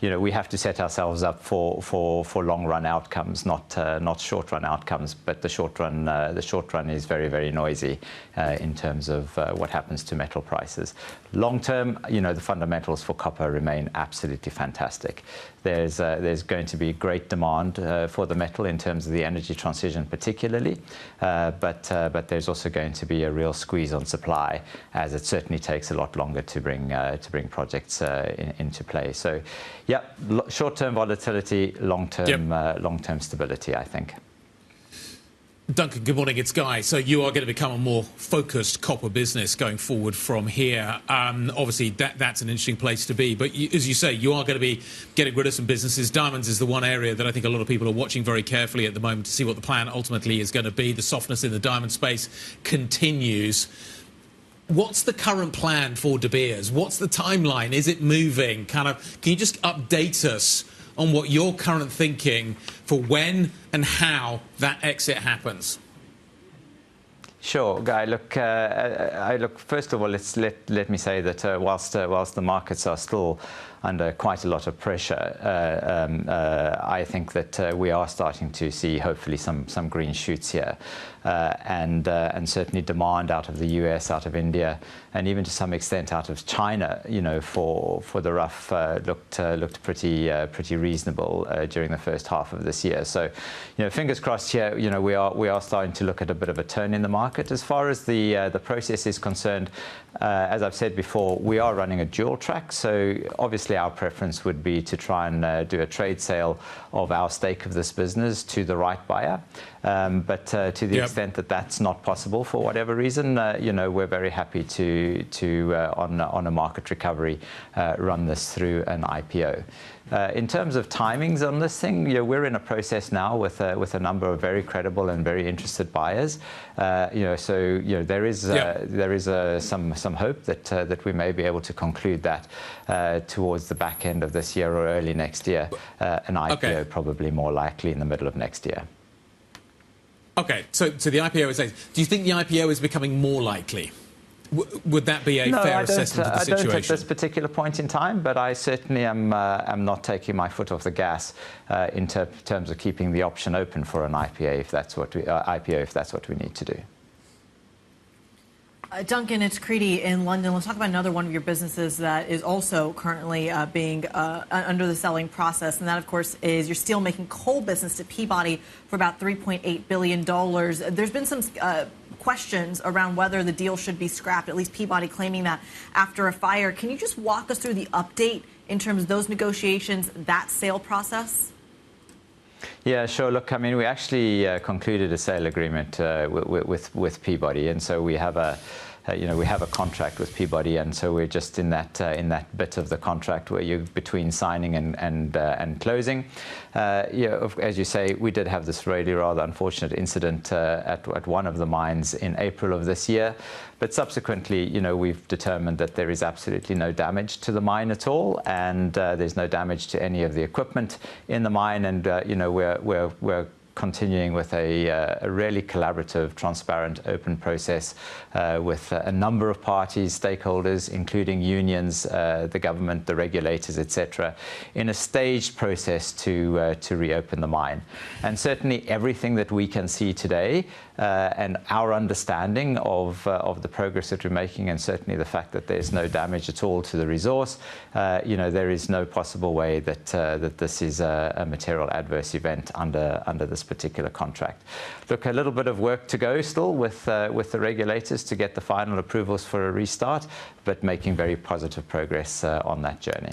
Speaker 11: we have to set ourselves up for long run outcomes, not short run outcomes. But the short run is very, very noisy in terms of what happens to metal prices. Long term, the fundamentals for copper remain absolutely fantastic. There's going to be great demand for the metal in terms of the energy transition particularly, but there's also going to be a real squeeze on supply, as it certainly takes a lot longer to bring projects into play. So, yeah, short-term volatility, long-term stability, I think.
Speaker 3: Duncan, good morning. It's Guy. So you are going to become a more focused copper business going forward from here. Obviously, that's an interesting place to be. But as you say, you are going to be getting rid of some businesses. Diamonds is the one area that I think a lot of people are watching very carefully at the moment to see what the plan ultimately is going to be. The softness in the diamond space continues. What's the current plan for De Beers? What's the timeline? Is it moving? Can you just update us on what your current thinking for when and how that exit happens?
Speaker 11: Sure, Guy. Look, first of all, let me say that whilst the markets are still under quite a lot of pressure, I think that we are starting to see hopefully some green shoots here, and certainly demand out of the US, out of India, and even to some extent out of China, for the rough looked pretty reasonable during the first half of this year. So, fingers crossed here. We are starting to look at a bit of a turn in the market. As far as the process is concerned, as I've said before, we are running a dual track. So obviously our preference would be to try and do a trade sale of our stake of this business to the right buyer. But to the extent that that's not possible for whatever reason, we're very happy to on a market recovery, run this through an IPO. In terms of timings on this thing, we're in a process now with a number of very credible and very interested buyers. So there is some hope that we may be able to conclude that towards the back end of this year or early next year. An IPO probably more likely in the middle of next year.
Speaker 3: Okay, so the IPO is. Do you think the IPO is becoming more likely? Would that be a fair assessment of the situation?
Speaker 11: I don't at this particular point in time, but I certainly am not taking my foot off the gas in terms of keeping the option open for an IPO if that's what we need to do.
Speaker 2: Duncan, it's Kriti in London. Let's talk about another one of your businesses that is also currently being under the selling process, and that, of course, is your steelmaking coal business to Peabody for about $3.8 billion. There's been some questions around whether the deal should be scrapped, at least Peabody claiming that after a fire. Can you just walk us through the update in terms of those negotiations, that sale process?
Speaker 11: Yeah, sure. Look, I mean, we actually concluded a sale agreement with Peabody, and so we have a contract with Peabody, and so we're just in that bit of the contract where you're between signing and closing. As you say, we did have this really rather unfortunate incident at one of the mines in April of this year. But subsequently, we've determined that there is absolutely no damage to the mine at all, and there's no damage to any of the equipment in the mine. And we're continuing with a really collaborative, transparent, open process with a number of parties, stakeholders, including unions, the government, the regulators, etc., in a staged process to reopen the mine. And certainly everything that we can see today and our understanding of the progress that we're making, and certainly the fact that there's no damage at all to the resource, there is no possible way that this is a material adverse event under this particular contract. Look, a little bit of work to go still with the regulators to get the final approvals for a restart, but making very positive progress on that journey.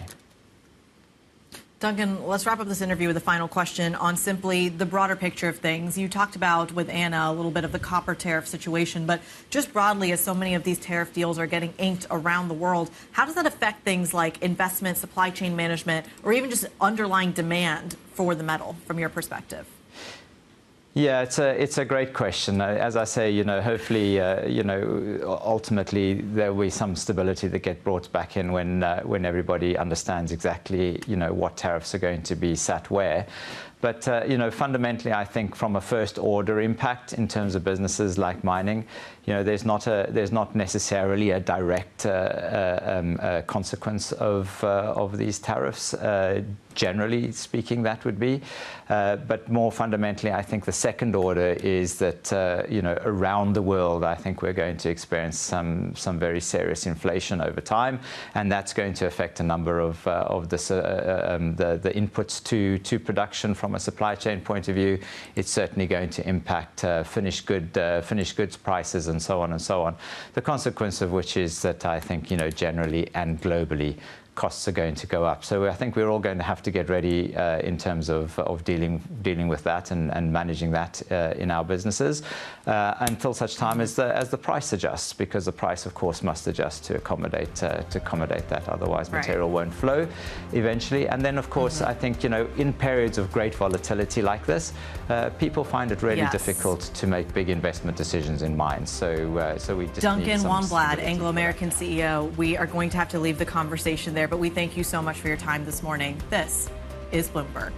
Speaker 2: Duncan, let's wrap up this interview with a final question on simply the broader picture of things. You talked about with Anna a little bit of the copper tariff situation, but just broadly, as so many of these tariff deals are getting inked around the world, how does that affect things like investment, supply chain management, or even just underlying demand for the metal from your perspective?
Speaker 11: Yeah, it's a great question. As I say, hopefully, ultimately there will be some stability that get brought back in when everybody understands exactly, what tariffs are going to be sat where. But, fundamentally, I think from a first order impact in terms of businesses like mining, there's not necessarily a direct consequence of these tariffs. Generally speaking, that would be. But more fundamentally, I think the second order is that, around the world, I think we're going to experience some very serious inflation over time. And that's going to affect a number of the inputs to production from a supply chain point of view. It's certainly going to impact finished goods prices and so on and so on. The consequence of which is that I think, generally and globally, costs are going to go up. So I think we're all going to have to get ready in terms of dealing with that and managing that in our businesses until such time as the price adjusts, because the price, of course, must adjust to accommodate that. Otherwise, material won't flow eventually. And then, of course, I think in periods of great volatility like this, people find it really difficult to make big investment decisions in mines. So we just
Speaker 2: Duncan Wanblad, Anglo American CEO. We are going to have to leave the conversation there, but we thank you so much for your time this morning. This is Bloomberg.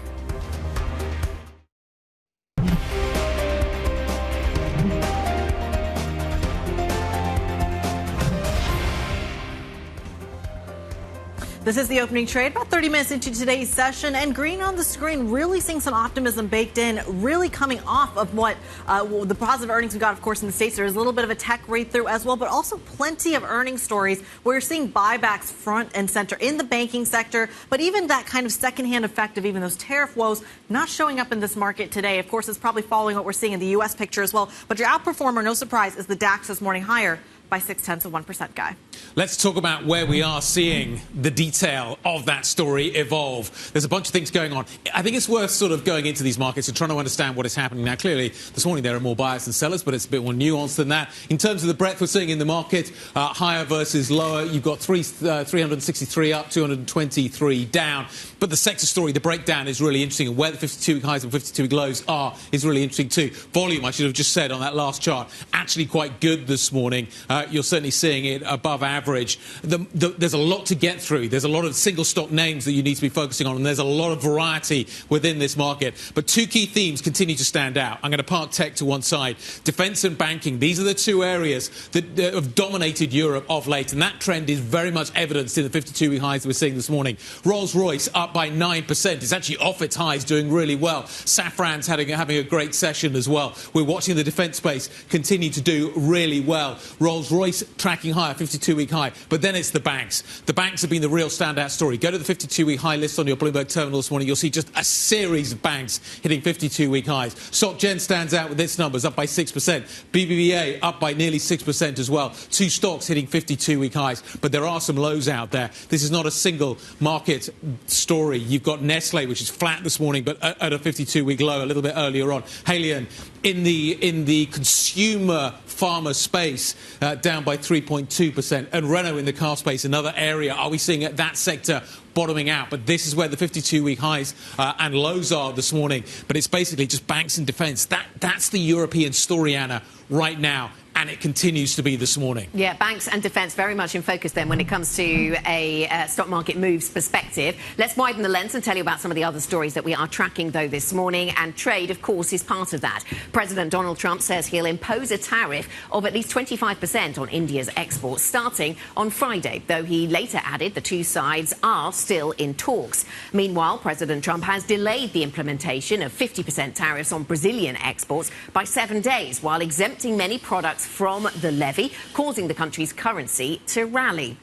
Speaker 2: This is the opening trade, about 30 minutes into today's session, and green on the screen, really seeing some optimism baked in, really coming off of what the positive earnings we got, of course, in the States. There's a little bit of a tech read-through as well, but also plenty of earnings stories where you're seeing buybacks front and center in the banking sector, but even that kind of secondhand effect of even those tariff woes not showing up in this market today. Of course, it's probably following what we're seeing in the U.S. picture as well, but your outperformer, no surprise, is the DAX this morning higher by 0.6%, Guy.
Speaker 3: Let's talk about where we are seeing the detail of that story evolve. There's a bunch of things going on. I think it's worth sort of going into these markets and trying to understand what is happening. Now, clearly, this morning there are more buyers than sellers, but it's a bit more nuanced than that. In terms of the breadth we're seeing in the market, higher versus lower, you've got 363 up, 223 down. But the sector story, the breakdown is really interesting, and where the 52-week highs and 52-week lows are is really interesting too. Volume, I should have just said on that last chart, actually quite good this morning. You're certainly seeing it above average. There's a lot to get through. There's a lot of single stock names that you need to be focusing on, and there's a lot of variety within this market. But two key themes continue to stand out. I'm going to park tech to one side. Defence and banking, these are the two areas that have dominated Europe of late, and that trend is very much evidenced in the 52-week highs that we're seeing this morning. Rolls-Royce up by 9%. It's actually off its highs, doing really well. Safran's having a great session as well. We're watching the defence space continue to do really well. Rolls-Royce tracking higher, 52-week high. But then it's the banks. The banks have been the real standout story. Go to the 52-week high list on your Bloomberg terminal this morning. You'll see just a series of banks hitting 52-week highs. SocGen stands out with its numbers, up by 6%. BBVA up by nearly 6% as well. Two stocks hitting 52-week highs. But there are some lows out there. This is not a single market story. You've got Nestle, which is flat this morning, but at a 52-week low a little bit earlier on. Haleon in the consumer pharma space down by 3.2%. And Renault in the car space, another area. Are we seeing that sector bottoming out? But this is where the 52-week highs and lows are this morning. But it's basically just banks and defence. That's the European story, Anna, right now. And it continues to be this morning. Yeah, banks and defence very much in focus then when it comes to a stock market moves perspective. Let's widen the lens and tell you about some of the other stories that we are tracking, though, this morning. And trade, of course, is part of that. President Donald Trump says he'll impose a tariff of at least 25% on India's exports starting on Friday, though he later added the two sides are still in talks. Meanwhile, President Trump has delayed the implementation of 50% tariffs on Brazilian exports by 7 days, while exempting many products from the levy, causing the country's currency to rally.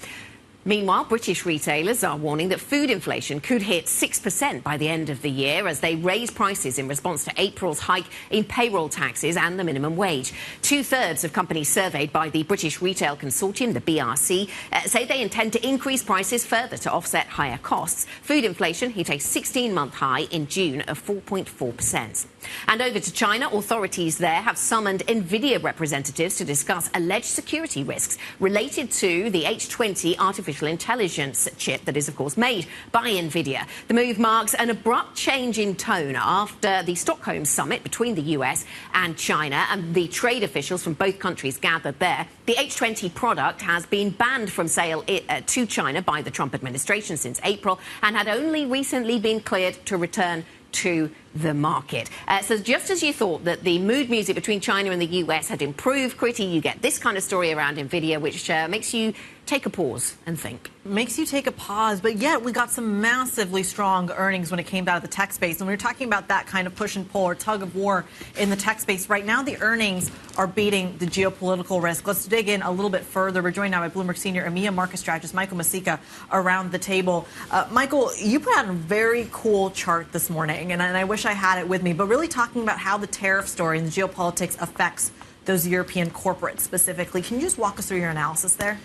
Speaker 3: Meanwhile, British retailers are warning that food inflation could hit 6% by the end of the year as they raise prices in response to April's hike in payroll taxes and the minimum wage. 2/3 of companies surveyed by the British Retail Consortium, the BRC, say they intend to increase prices further to offset higher costs. Food inflation hit a 16-month high in June of 4.4%. And over to China, authorities there have summoned NVIDIA representatives to discuss alleged security risks related to the H20 artificial intelligence chip that is, of course, made by NVIDIA. The move marks an abrupt change in tone after the Stockholm summit between the US and China, and the trade officials from both countries gathered there. The H20 product has been banned from sale to China by the Trump administration since April and had only recently been cleared to return to the market. So just as you thought that the mood music between China and the US had improved, Kriti, you get this kind of story around NVIDIA, which makes you take a pause and think.
Speaker 2: Makes you take a pause, but yet we got some massively strong earnings when it came out of the tech space. And we were talking about that kind of push and pull or tug of war in the tech space. Right now, the earnings are beating the geopolitical risk. Let's dig in a little bit further. We're joined now by Bloomberg Senior EMEA market strategist Michael Masika around the table. Michael, you put out a very cool chart this morning, and I wish I had it with me, but really talking about how the tariff story and the geopolitics affects those European corporates specifically. Can you just walk us through your analysis there?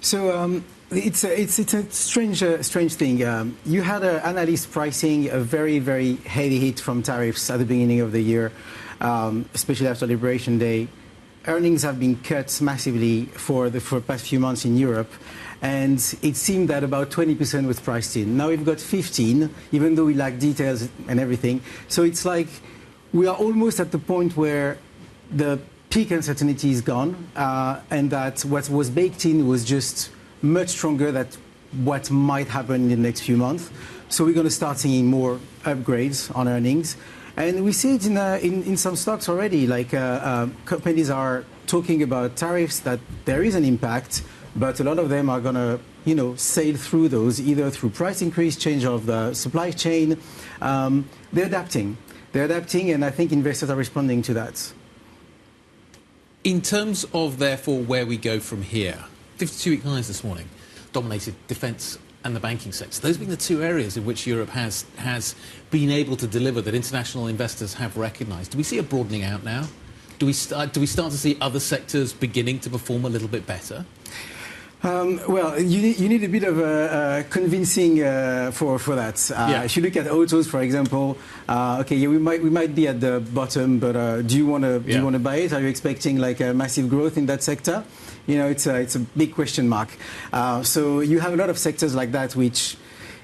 Speaker 12: So it's a strange thing. You had analysts pricing a very, very heavy hit from tariffs at the beginning of the year, especially after Liberation Day. Earnings have been cut massively for the past few months in Europe, and it seemed that about 20% was priced in. Now we've got 15, even though we lack details and everything. So it's like we are almost at the point where the peak uncertainty is gone, and that what was baked in was just much stronger than what might happen in the next few months. So we're going to start seeing more upgrades on earnings. And we see it in some stocks already, like companies are talking about tariffs, that there is an impact, but a lot of them are going to sail through those, either through price increase, change of the supply chain. They're adapting, and I think investors are responding to that.
Speaker 3: In terms of, therefore, where we go from here, 52-week highs this morning dominated defence and the banking sector. Those being the two areas in which Europe has been able to deliver that international investors have recognised. Do we see a broadening out now? Do we start to see other sectors beginning to perform a little bit better?
Speaker 12: Well, you need a bit of convincing for that. If you look at autos, for example, okay, yeah, we might be at the bottom, but do you want to buy it? Are you expecting like a massive growth in that sector? You know, it's a big question mark. So you have a lot of sectors like that which,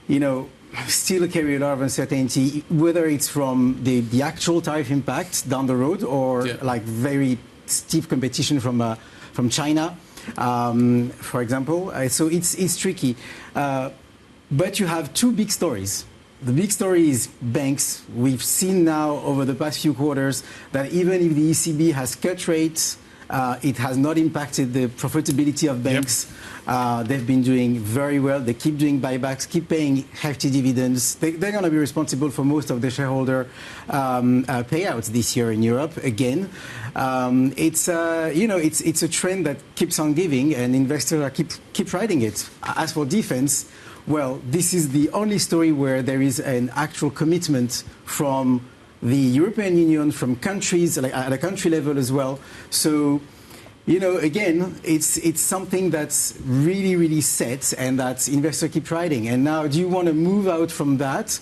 Speaker 12: you know, still carry a lot of uncertainty, whether it's from the actual tariff impact down the road or like very steep competition from China. For example, so it's tricky. But you have two big stories. The big story is banks. We've seen now over the past few quarters that even if the ECB has cut rates, it has not impacted the profitability of banks. They've been doing very well. They keep doing buybacks, keep paying hefty dividends. They're going to be responsible for most of the shareholder payouts this year in Europe. Again, it's a trend that keeps on giving, and investors keep riding it. As for defense, well, this is the only story where there is an actual commitment from the European Union, from countries like at a country level as well. So, you know, again, it's something that's really, really set and that investors keep riding. And now, do you want to move out from that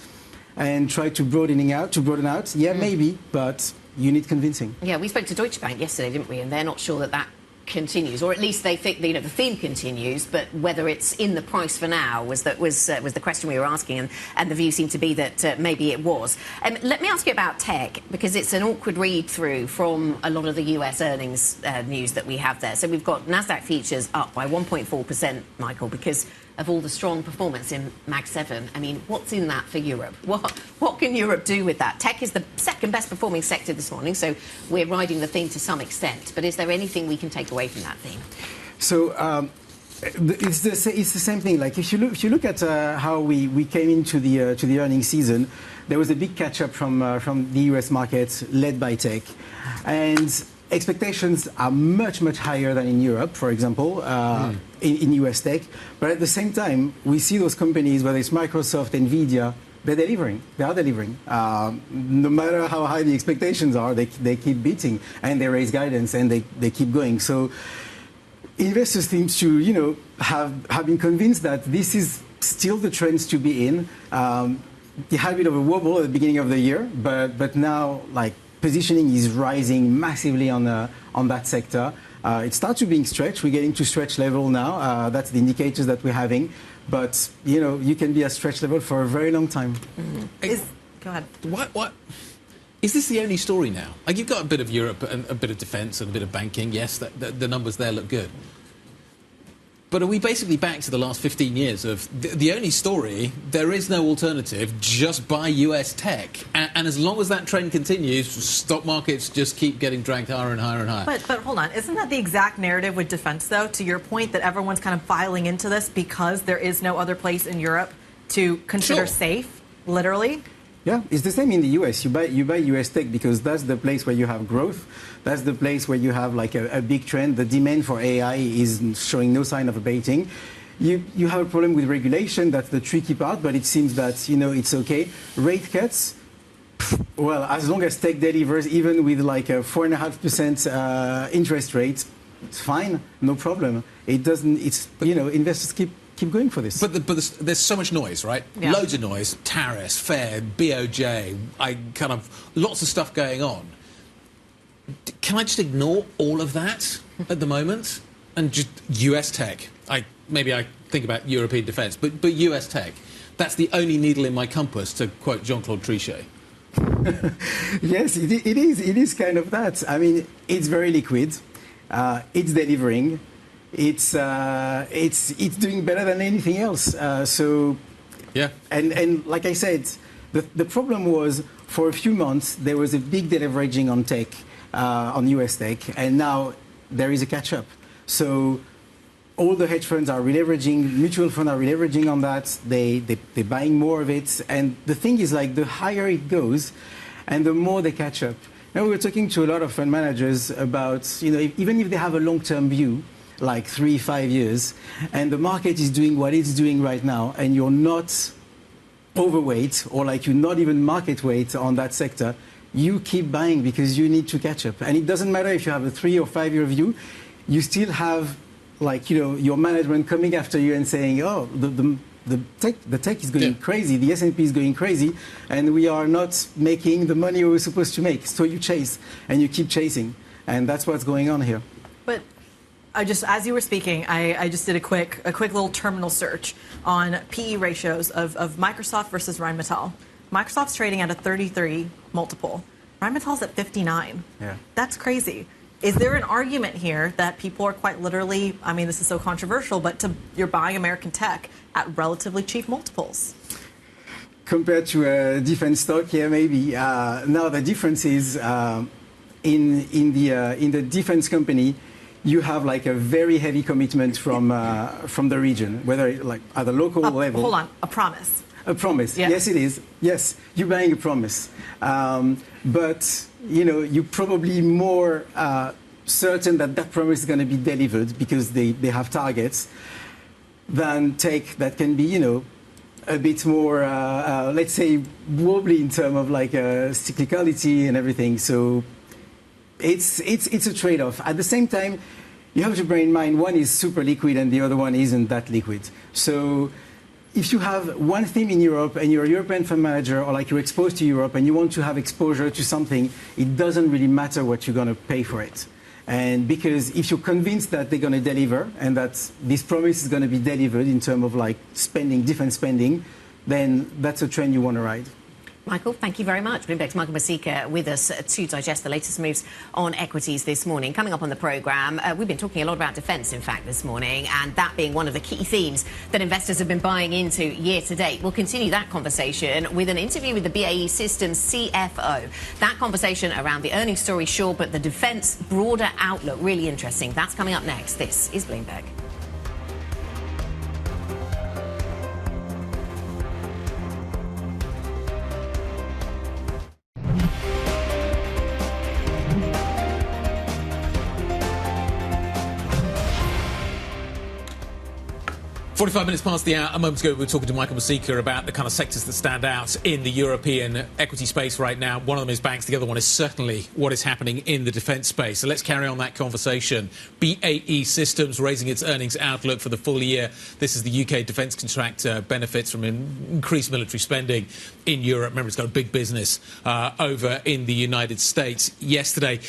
Speaker 12: and try to broaden out? Yeah, maybe, but you need convincing.
Speaker 1: Yeah, we spoke to Deutsche Bank yesterday, didn't we? And they're not sure that continues, or at least they think the theme continues, but whether it's in the price for now was the question we were asking, and the view seemed to be that maybe it was. Let me ask you about tech, because it's an awkward read through from a lot of the US earnings news that we have there. So we've got Nasdaq futures up by 1.4%, Michael, because of all the strong performance in Mag 7. I mean, what's in that for Europe? What can Europe do with that? Tech is the second best performing sector this morning, so we're riding the theme to some extent. But is there anything we can take away from that theme?
Speaker 12: So it's the same thing. Like if you look at how we came into the earnings season, there was a big catch up from the US market led by tech, and expectations are much higher than in Europe, for example, in US tech. But at the same time, we see those companies, whether it's Microsoft, Nvidia, they're delivering. They are delivering. No matter how high the expectations are, they keep beating, and they raise guidance, and they keep going. So investors seem to, you know, have been convinced that this is still the trends to be in. They had a bit of a wobble at the beginning of the year, but now, like, positioning is rising massively on that sector. It starts to being stretched. We're getting to stretch level now. That's the indicators that we're having. But, you know, you can be at stretch level for a very long time.
Speaker 2: Go ahead.
Speaker 3: What? Is this the only story now? Like, you've got a bit of Europe and a bit of defence and a bit of banking. Yes, the numbers there look good. But are we basically back to the last 15 years of the only story, there is no alternative, just buy US tech? And as long as that trend continues, stock markets just keep getting dragged higher and higher and higher.
Speaker 2: But hold on, isn't that the exact narrative with defense, though, to your point that everyone's kind of filing into this because there is no other place in Europe to consider safe, literally?
Speaker 12: Yeah, it's the same in the US. You buy US tech because that's the place where you have growth. That's the place where you have like a big trend. The demand for AI is showing no sign of abating. You have a problem with regulation. That's the tricky part, but it seems that, you know, it's okay. Rate cuts, well, as long as tech delivers, even with like a 4.5% interest rate, it's fine, no problem. It doesn't. It's, you know, investors keep going for this.
Speaker 3: But there's so much noise, right?
Speaker 2: Yeah.
Speaker 3: Loads of noise. Tariffs, Fed, BOJ, lots of stuff going on. Can I just ignore all of that at the moment and just US tech? Maybe I think about European defence, but US tech. That's the only needle in my compass, to quote Jean-Claude Trichet.
Speaker 12: Yes, it is. It is kind of that. I mean, it's very liquid. It's delivering. It's doing better than anything else.
Speaker 3: Yeah.
Speaker 12: And like I said, the problem was for a few months there was a big deleveraging on tech, on US tech, and now there is a catch up. So all the hedge funds are releveraging, mutual funds are releveraging on that. They're buying more of it, and the thing is, like, the higher it goes, and the more they catch up. Now we're talking to a lot of fund managers about, you know, even if they have a long-term view, like 3-5 years, and the market is doing what it's doing right now, and you're not overweight, or like you're not even market weight on that sector, you keep buying because you need to catch up. And it doesn't matter if you have a 3 or 5 year view, you still have, like, your management coming after you and saying, oh, the tech is going crazy, the S&P is going crazy, and we are not making the money we were supposed to make. So you chase, and you keep chasing. And that's what's going on here.
Speaker 2: But as you were speaking, I just did a quick little terminal search on PE ratios of Microsoft versus Rheinmetall. Microsoft's trading at a 33 multiple. Rheinmetall's at 59.
Speaker 12: Yeah.
Speaker 2: That's crazy. Is there an argument here that people are quite literally, I mean, this is so controversial, but you're buying American tech at relatively cheap multiples?
Speaker 12: Compared to a defense stock, yeah, maybe. Now the difference is in the defense company, you have like a very heavy commitment from the region, whether like at the local level.
Speaker 2: Hold on, a promise.
Speaker 12: A promise.
Speaker 2: Yeah.
Speaker 12: Yes, it is. Yes, you're buying a promise. But you're probably more certain that promise is going to be delivered because they have targets than tech that can be, a bit more, let's say, wobbly in terms of like cyclicality and everything. So it's a trade-off. At the same time, you have to bear in mind one is super liquid and the other one isn't that liquid. So if you have one theme in Europe and you're a European fund manager or like you're exposed to Europe and you want to have exposure to something, it doesn't really matter what you're going to pay for it. And because if you're convinced that they're going to deliver and that this promise is going to be delivered in terms of like spending, defense spending, then that's a trend you want to ride.
Speaker 1: Michael, thank you very much. Bloomberg's Michael Masika with us to digest the latest moves on equities this morning. Coming up on the programme, we've been talking a lot about defence, in fact, this morning, and that being one of the key themes that investors have been buying into year to date. We'll continue that conversation with an interview with the BAE Systems CFO. That conversation around the earnings story, sure, but the defence broader outlook, really interesting. That's coming up next. This is Bloomberg.
Speaker 3: 45 minutes past the hour. A moment ago, we were talking to Michael Masika about the kind of sectors that stand out in the European equity space right now. One of them is banks. The other one is certainly what is happening in the defence space. So let's carry on that conversation. BAE Systems raising its earnings outlook for the full year. This is the UK defence contractor, benefits from increased military spending in Europe. Remember, it's got a big business over in the United States yesterday.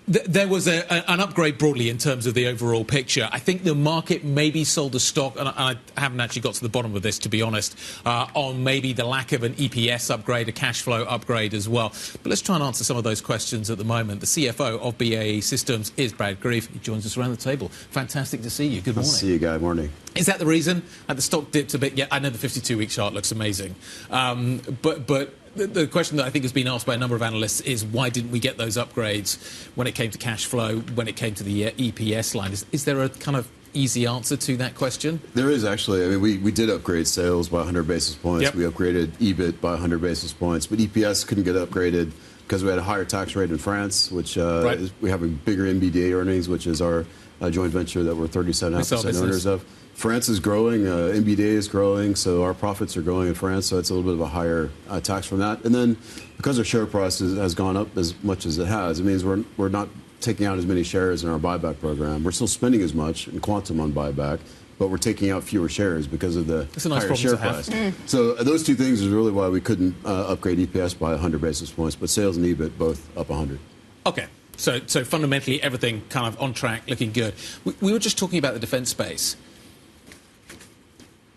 Speaker 3: There was an upgrade broadly in terms of the overall picture. I think the market maybe sold a stock, and I haven't actually got to the bottom of this, to be honest, on maybe the lack of an EPS upgrade, a cash flow upgrade as well. But let's try and answer some of those questions at the moment. The CFO of BAE Systems is Brad Grieve. He joins us around the table. Fantastic to see you. Good morning.
Speaker 13: Nice to see you, Guy. Morning.
Speaker 3: Is that the reason? The stock dipped a bit. Yeah, I know the 52-week chart looks amazing. But the question that I think has been asked by a number of analysts is why didn't we get those upgrades when it came to cash flow, when it came to the EPS line? Is there a kind of easy answer to that question?
Speaker 13: There is, actually. I mean, we did upgrade sales by 100 basis points.
Speaker 3: Yep.
Speaker 13: We upgraded EBIT by 100 basis points. But EPS couldn't get upgraded because we had a higher tax rate in France, which we have a bigger MBDA earnings, which is our joint venture that we're 37.5% owners of. France is growing, MBDA is growing, so our profits are growing in France, so it's a little bit of a higher tax from that. And then because our share price has gone up as much as it has, it means we're not taking out as many shares in our buyback program. We're still spending as much in quantum on buyback, but we're taking out fewer shares because of the higher share price. So those two things is really why we couldn't upgrade EPS by 100 basis points, but sales and EBIT both up 100.
Speaker 3: Okay. So fundamentally everything kind of on track, looking good. We were just talking about the defence space.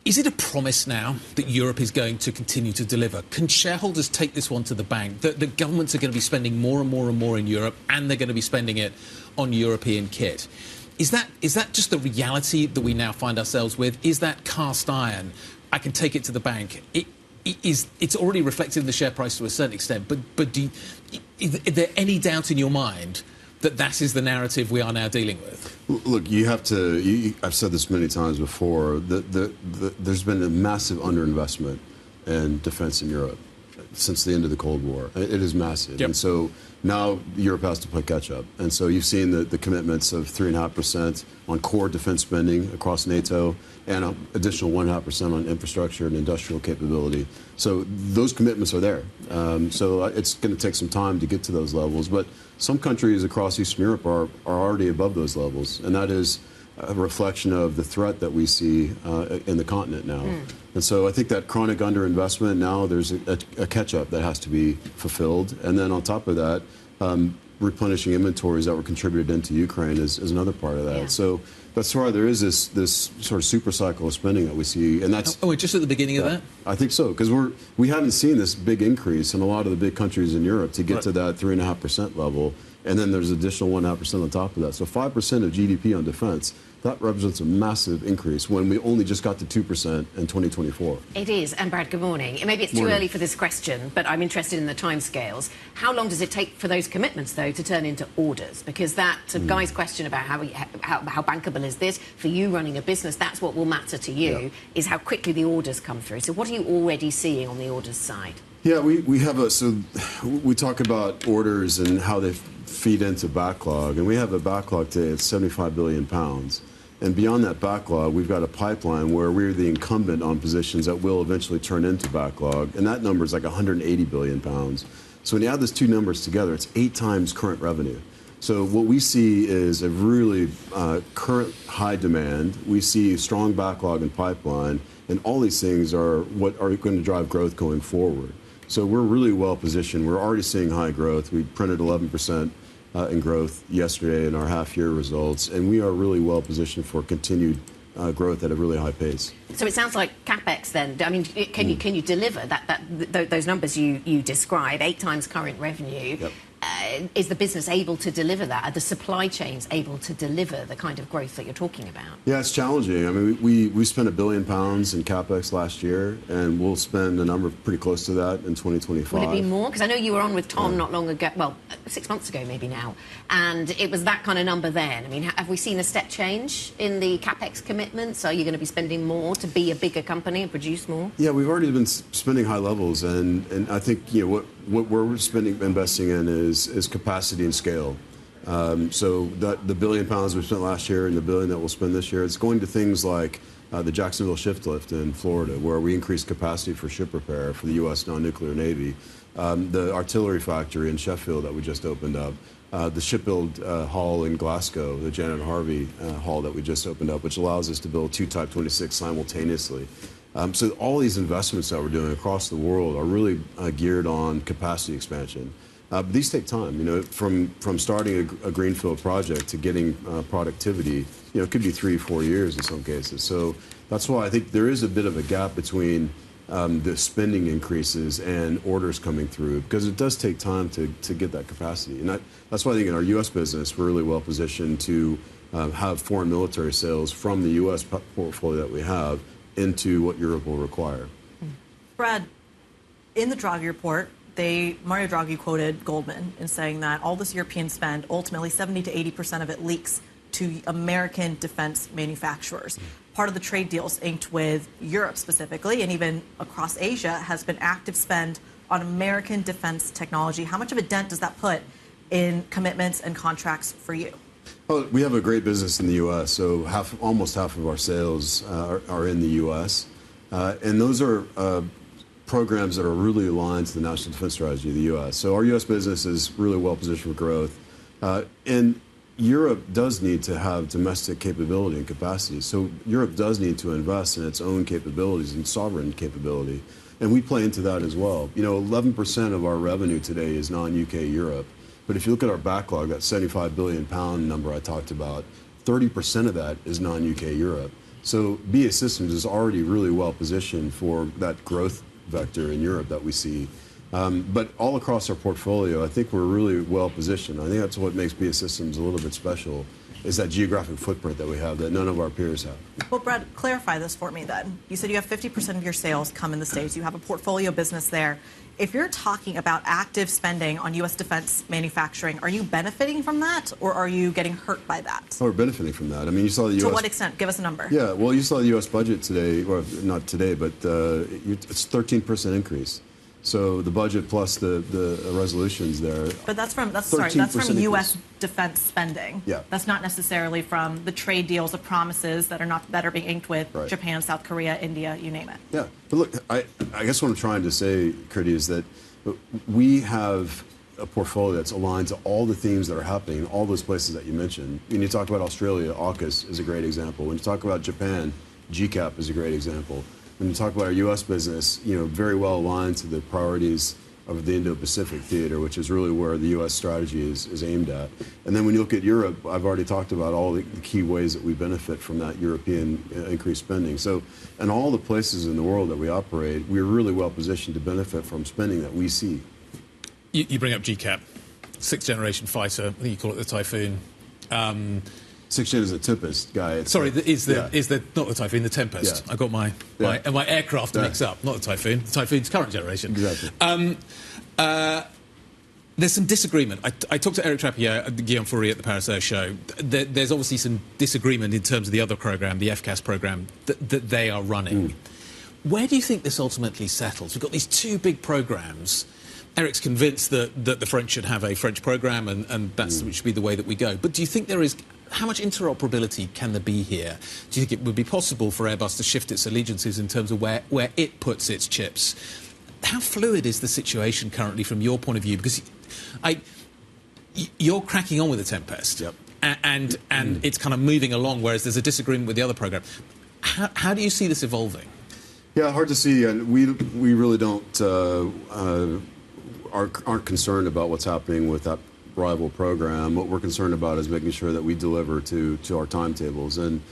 Speaker 3: Is it a promise now that Europe is going to continue to deliver? Can shareholders take this one to the bank? The governments are going to be spending more and more and more in Europe, and they're going to be spending it on European kit. Is that just the reality that we now find ourselves with? Is that cast iron? I can take it to the bank. It's already reflected in the share price to a certain extent, but is there any doubt in your mind that is the narrative we are now dealing with?
Speaker 13: Look, you have to, I've said this many times before, there's been a massive underinvestment in defense in Europe. since the end of the Cold War. It is massive.
Speaker 3: Yep.
Speaker 13: And so now Europe has to play catch up. And so you've seen the commitments of 3.5% on core defense spending across NATO and an additional 1.5% on infrastructure and industrial capability. So those commitments are there. So it's going to take some time to get to those levels. But some countries across Eastern Europe are already above those levels. And that is a reflection of the threat that we see in the continent now. And so I think that chronic underinvestment, now there's a catch-up that has to be fulfilled. And then on top of that, replenishing inventories that were contributed into Ukraine is another part of that.
Speaker 1: Yeah.
Speaker 13: So that's why there is this sort of super cycle of spending that we see. And that's
Speaker 3: we're just at the beginning of that?
Speaker 13: I think so, because we haven't seen this big increase in a lot of the big countries in Europe to get to that 3.5% level. And then there's additional 1.5% on top of that. So 5% of GDP on defense, that represents a massive increase when we only just got to 2% in 2024.
Speaker 1: It is. And Brad, good morning. Maybe it's too early for this question, but I'm interested in the timescales. How long does it take for those commitments, though, to turn into orders? Because that Guy's question about how bankable is this for you running a business, that's what will matter to you, is how quickly the orders come through. So what are you already seeing on the orders side?
Speaker 13: Yeah, we have so we talk about orders and how they feed into backlog, and we have a backlog today at 75 billion pounds. And beyond that backlog, we've got a pipeline where we're the incumbent on positions that will eventually turn into backlog, and that number is like 180 billion pounds. So when you add those two numbers together, it's 8 times current revenue. So what we see is a really current high demand. We see strong backlog and pipeline, and all these things are what are going to drive growth going forward. So we're really well positioned. We're already seeing high growth. We printed 11% in growth yesterday in our half-year results, and we are really well positioned for continued growth at a really high pace.
Speaker 1: So it sounds like CapEx then. I mean, can you deliver those numbers you describe, 8 times current revenue?
Speaker 13: Yep.
Speaker 1: Is the business able to deliver that? Are the supply chains able to deliver the kind of growth that you're talking about?
Speaker 13: Yeah, it's challenging. I mean, we spent £1 billion in CapEx last year, and we'll spend a number pretty close to that in 2025.
Speaker 1: Will it be more? Because I know you were on with Tom not long ago, well, 6 months ago maybe now, and it was that kind of number then. I mean, have we seen a step change in the CapEx commitments? Are you going to be spending more to be a bigger company and produce more?
Speaker 13: Yeah, we've already been spending high levels, and I think what we're investing in is capacity and scale. So the £1 billion we spent last year and the $1 billion that we'll spend this year, it's going to things like the Jacksonville shift lift in Florida, where we increased capacity for ship repair for the U.S. non-nuclear Navy, the artillery factory in Sheffield that we just opened up, the shipbuild hall in Glasgow, the Janet Harvey hall that we just opened up, which allows us to build 2 Type 26 simultaneously. So all these investments that we're doing across the world are really geared on capacity expansion. But these take time. From starting a greenfield project to getting productivity, it could be 3-4 years in some cases. So that's why I think there is a bit of a gap between the spending increases and orders coming through, because it does take time to get that capacity. And that's why I think in our U.S. business, we're really well positioned to have foreign military sales from the U.S. portfolio that we have into what Europe will require.
Speaker 2: Brad, in the Draghi report, Mario Draghi quoted Goldman in saying that all this European spend, ultimately 70 to 80% of it leaks to American defense manufacturers. Part of the trade deals inked with Europe specifically, and even across Asia, has been active spend on American defense technology. How much of a dent does that put in commitments and contracts for you?
Speaker 13: Well, we have a great business in the U.S., so almost half of our sales are in the U.S., and those are programs that are really aligned to the national defense strategy of the U.S. So our U.S. business is really well positioned for growth, and Europe does need to have domestic capability and capacity. So Europe does need to invest in its own capabilities and sovereign capability, and we play into that as well. 11% of our revenue today is non-UK Europe. But if you look at our backlog, that 75 billion pound number I talked about, 30% of that is non-UK Europe. So BAE Systems is already really well positioned for that growth vector in Europe that we see. But all across our portfolio, I think we're really well positioned. I think that's what makes BAE Systems a little bit special, is that geographic footprint that we have that none of our peers have.
Speaker 2: Well, Brad, clarify this for me then. You said you have 50% of your sales come in the States. You have a portfolio business there. If you're talking about active spending on U.S. defense manufacturing, are you benefiting from that, or are you getting hurt by that?
Speaker 13: Oh, we're benefiting from that. I mean, you saw the U.S.
Speaker 2: To what extent? Give us a number.
Speaker 13: Yeah, well, you saw the U.S. budget today, well, not today, but it's 13% increase. So the budget plus the resolutions there.
Speaker 2: But that's from U.S. defense spending.
Speaker 13: Yeah.
Speaker 2: That's not necessarily from the trade deals, the promises that are being inked with Japan, South Korea, India, you name it.
Speaker 13: Yeah. But look, I guess what I'm trying to say, Kriti, is that we have a portfolio that's aligned to all the themes that are happening in all those places that you mentioned. When you talk about Australia, AUKUS is a great example. When you talk about Japan, GCAP is a great example. When you talk about our U.S. business, very well aligned to the priorities of the Indo-Pacific theater, which is really where the U.S. strategy is aimed at. And then when you look at Europe, I've already talked about all the key ways that we benefit from that European increased spending. So in all the places in the world that we operate, we're really well positioned to benefit from spending that we see.
Speaker 3: You bring up GCAP, sixth-generation fighter. I think you call it the Typhoon.
Speaker 13: Sixth gen is a Tempest guy.
Speaker 3: Sorry, is the not the Typhoon, the Tempest? Yeah. I got my aircraft mixed up. Not the Typhoon. The Typhoon's current generation.
Speaker 13: Exactly.
Speaker 3: There's some disagreement. I talked to Eric Trappier and Guillaume Faury at the Paris Air Show. There's obviously some disagreement in terms of the other programme, the FCAS programme, that they are running. Where do you think this ultimately settles? We've got these two big programmes. Eric's convinced that the French should have a French programme and that should be the way that we go. But do you think there is... How much interoperability can there be here? Do you think it would be possible for Airbus to shift its allegiances in terms of where it puts its chips? How fluid is the situation currently from your point of view? Because you're cracking on with the Tempest, and it's kind of moving along, whereas there's a disagreement with the other programme. How do you see this evolving?
Speaker 13: Yeah, hard to see. And we really don't aren't concerned about what's happening with that rival program. What we're concerned about is making sure that we deliver to our timetables. And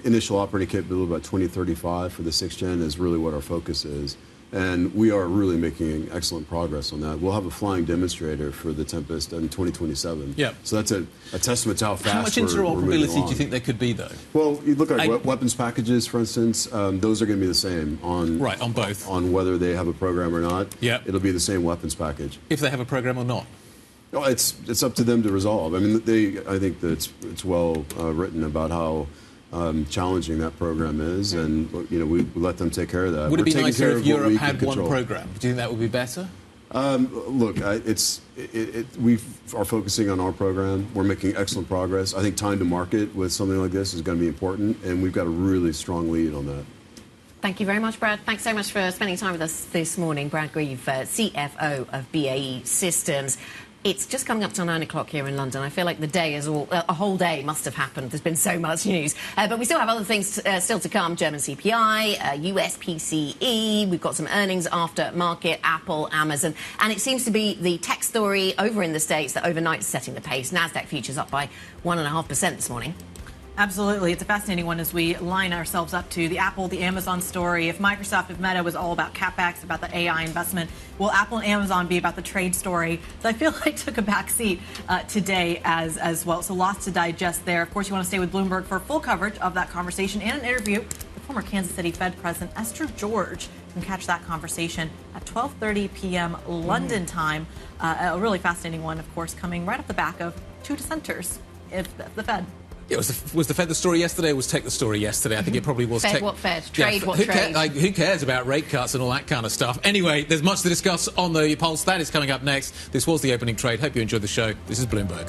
Speaker 13: initial operating capability by 2035 for the 6th gen is really what our focus is. And we are really making excellent progress on that. We'll have a flying demonstrator for the Tempest in 2027.
Speaker 3: Yeah.
Speaker 13: So that's a testament to how fast
Speaker 3: How much interoperability do you think there could be, though?
Speaker 13: Well, you look at weapons packages, for instance. Those are going to be the same on
Speaker 3: both,
Speaker 13: on whether they have a program or not.
Speaker 3: Yeah.
Speaker 13: It'll be the same weapons package.
Speaker 3: If they have a program or not.
Speaker 13: No, it's up to them to resolve. I mean, I think that it's well written about how challenging that program is, and we let them take care of that.
Speaker 3: Would it be nicer if Europe had one program? Do you think that would be better?
Speaker 13: Look, we are focusing on our program. We're making excellent progress. I think time to market with something like this is going to be important, and we've got a really strong lead on that.
Speaker 1: Thank you very much, Brad. Thanks so much for spending time with us this morning. Brad Grieve, CFO of BAE Systems. It's just coming up till 9 o'clock here in London. I feel like the day is a whole day must have happened. There's been so much news. But we still have other things still to come. German CPI, US PCE. We've got some earnings after market, Apple, Amazon. And it seems to be the tech story over in the States that overnight is setting the pace. NASDAQ futures up by 1.5% this morning.
Speaker 2: Absolutely. It's a fascinating one as we line ourselves up to the Apple, the Amazon story. If Microsoft, if Meta was all about CapEx, about the AI investment, will Apple and Amazon be about the trade story? So I feel like took a back seat today as well. So lots to digest there. Of course, you want to stay with Bloomberg for full coverage of that conversation and an interview with former Kansas City Fed President Esther George. You can catch that conversation at 12:30 p.m. London time. A really fascinating one, of course, coming right off the back of two dissenters, if the Fed.
Speaker 3: Yeah, was the Fed the story yesterday, or was tech the story yesterday? I think it probably was.
Speaker 1: Fed what Fed? Trade what trade?
Speaker 3: Who cares about rate cuts and all that kind of stuff? Anyway, there's much to discuss on the Pulse. That is coming up next. This was the opening trade. Hope you enjoyed the show. This is Bloomberg.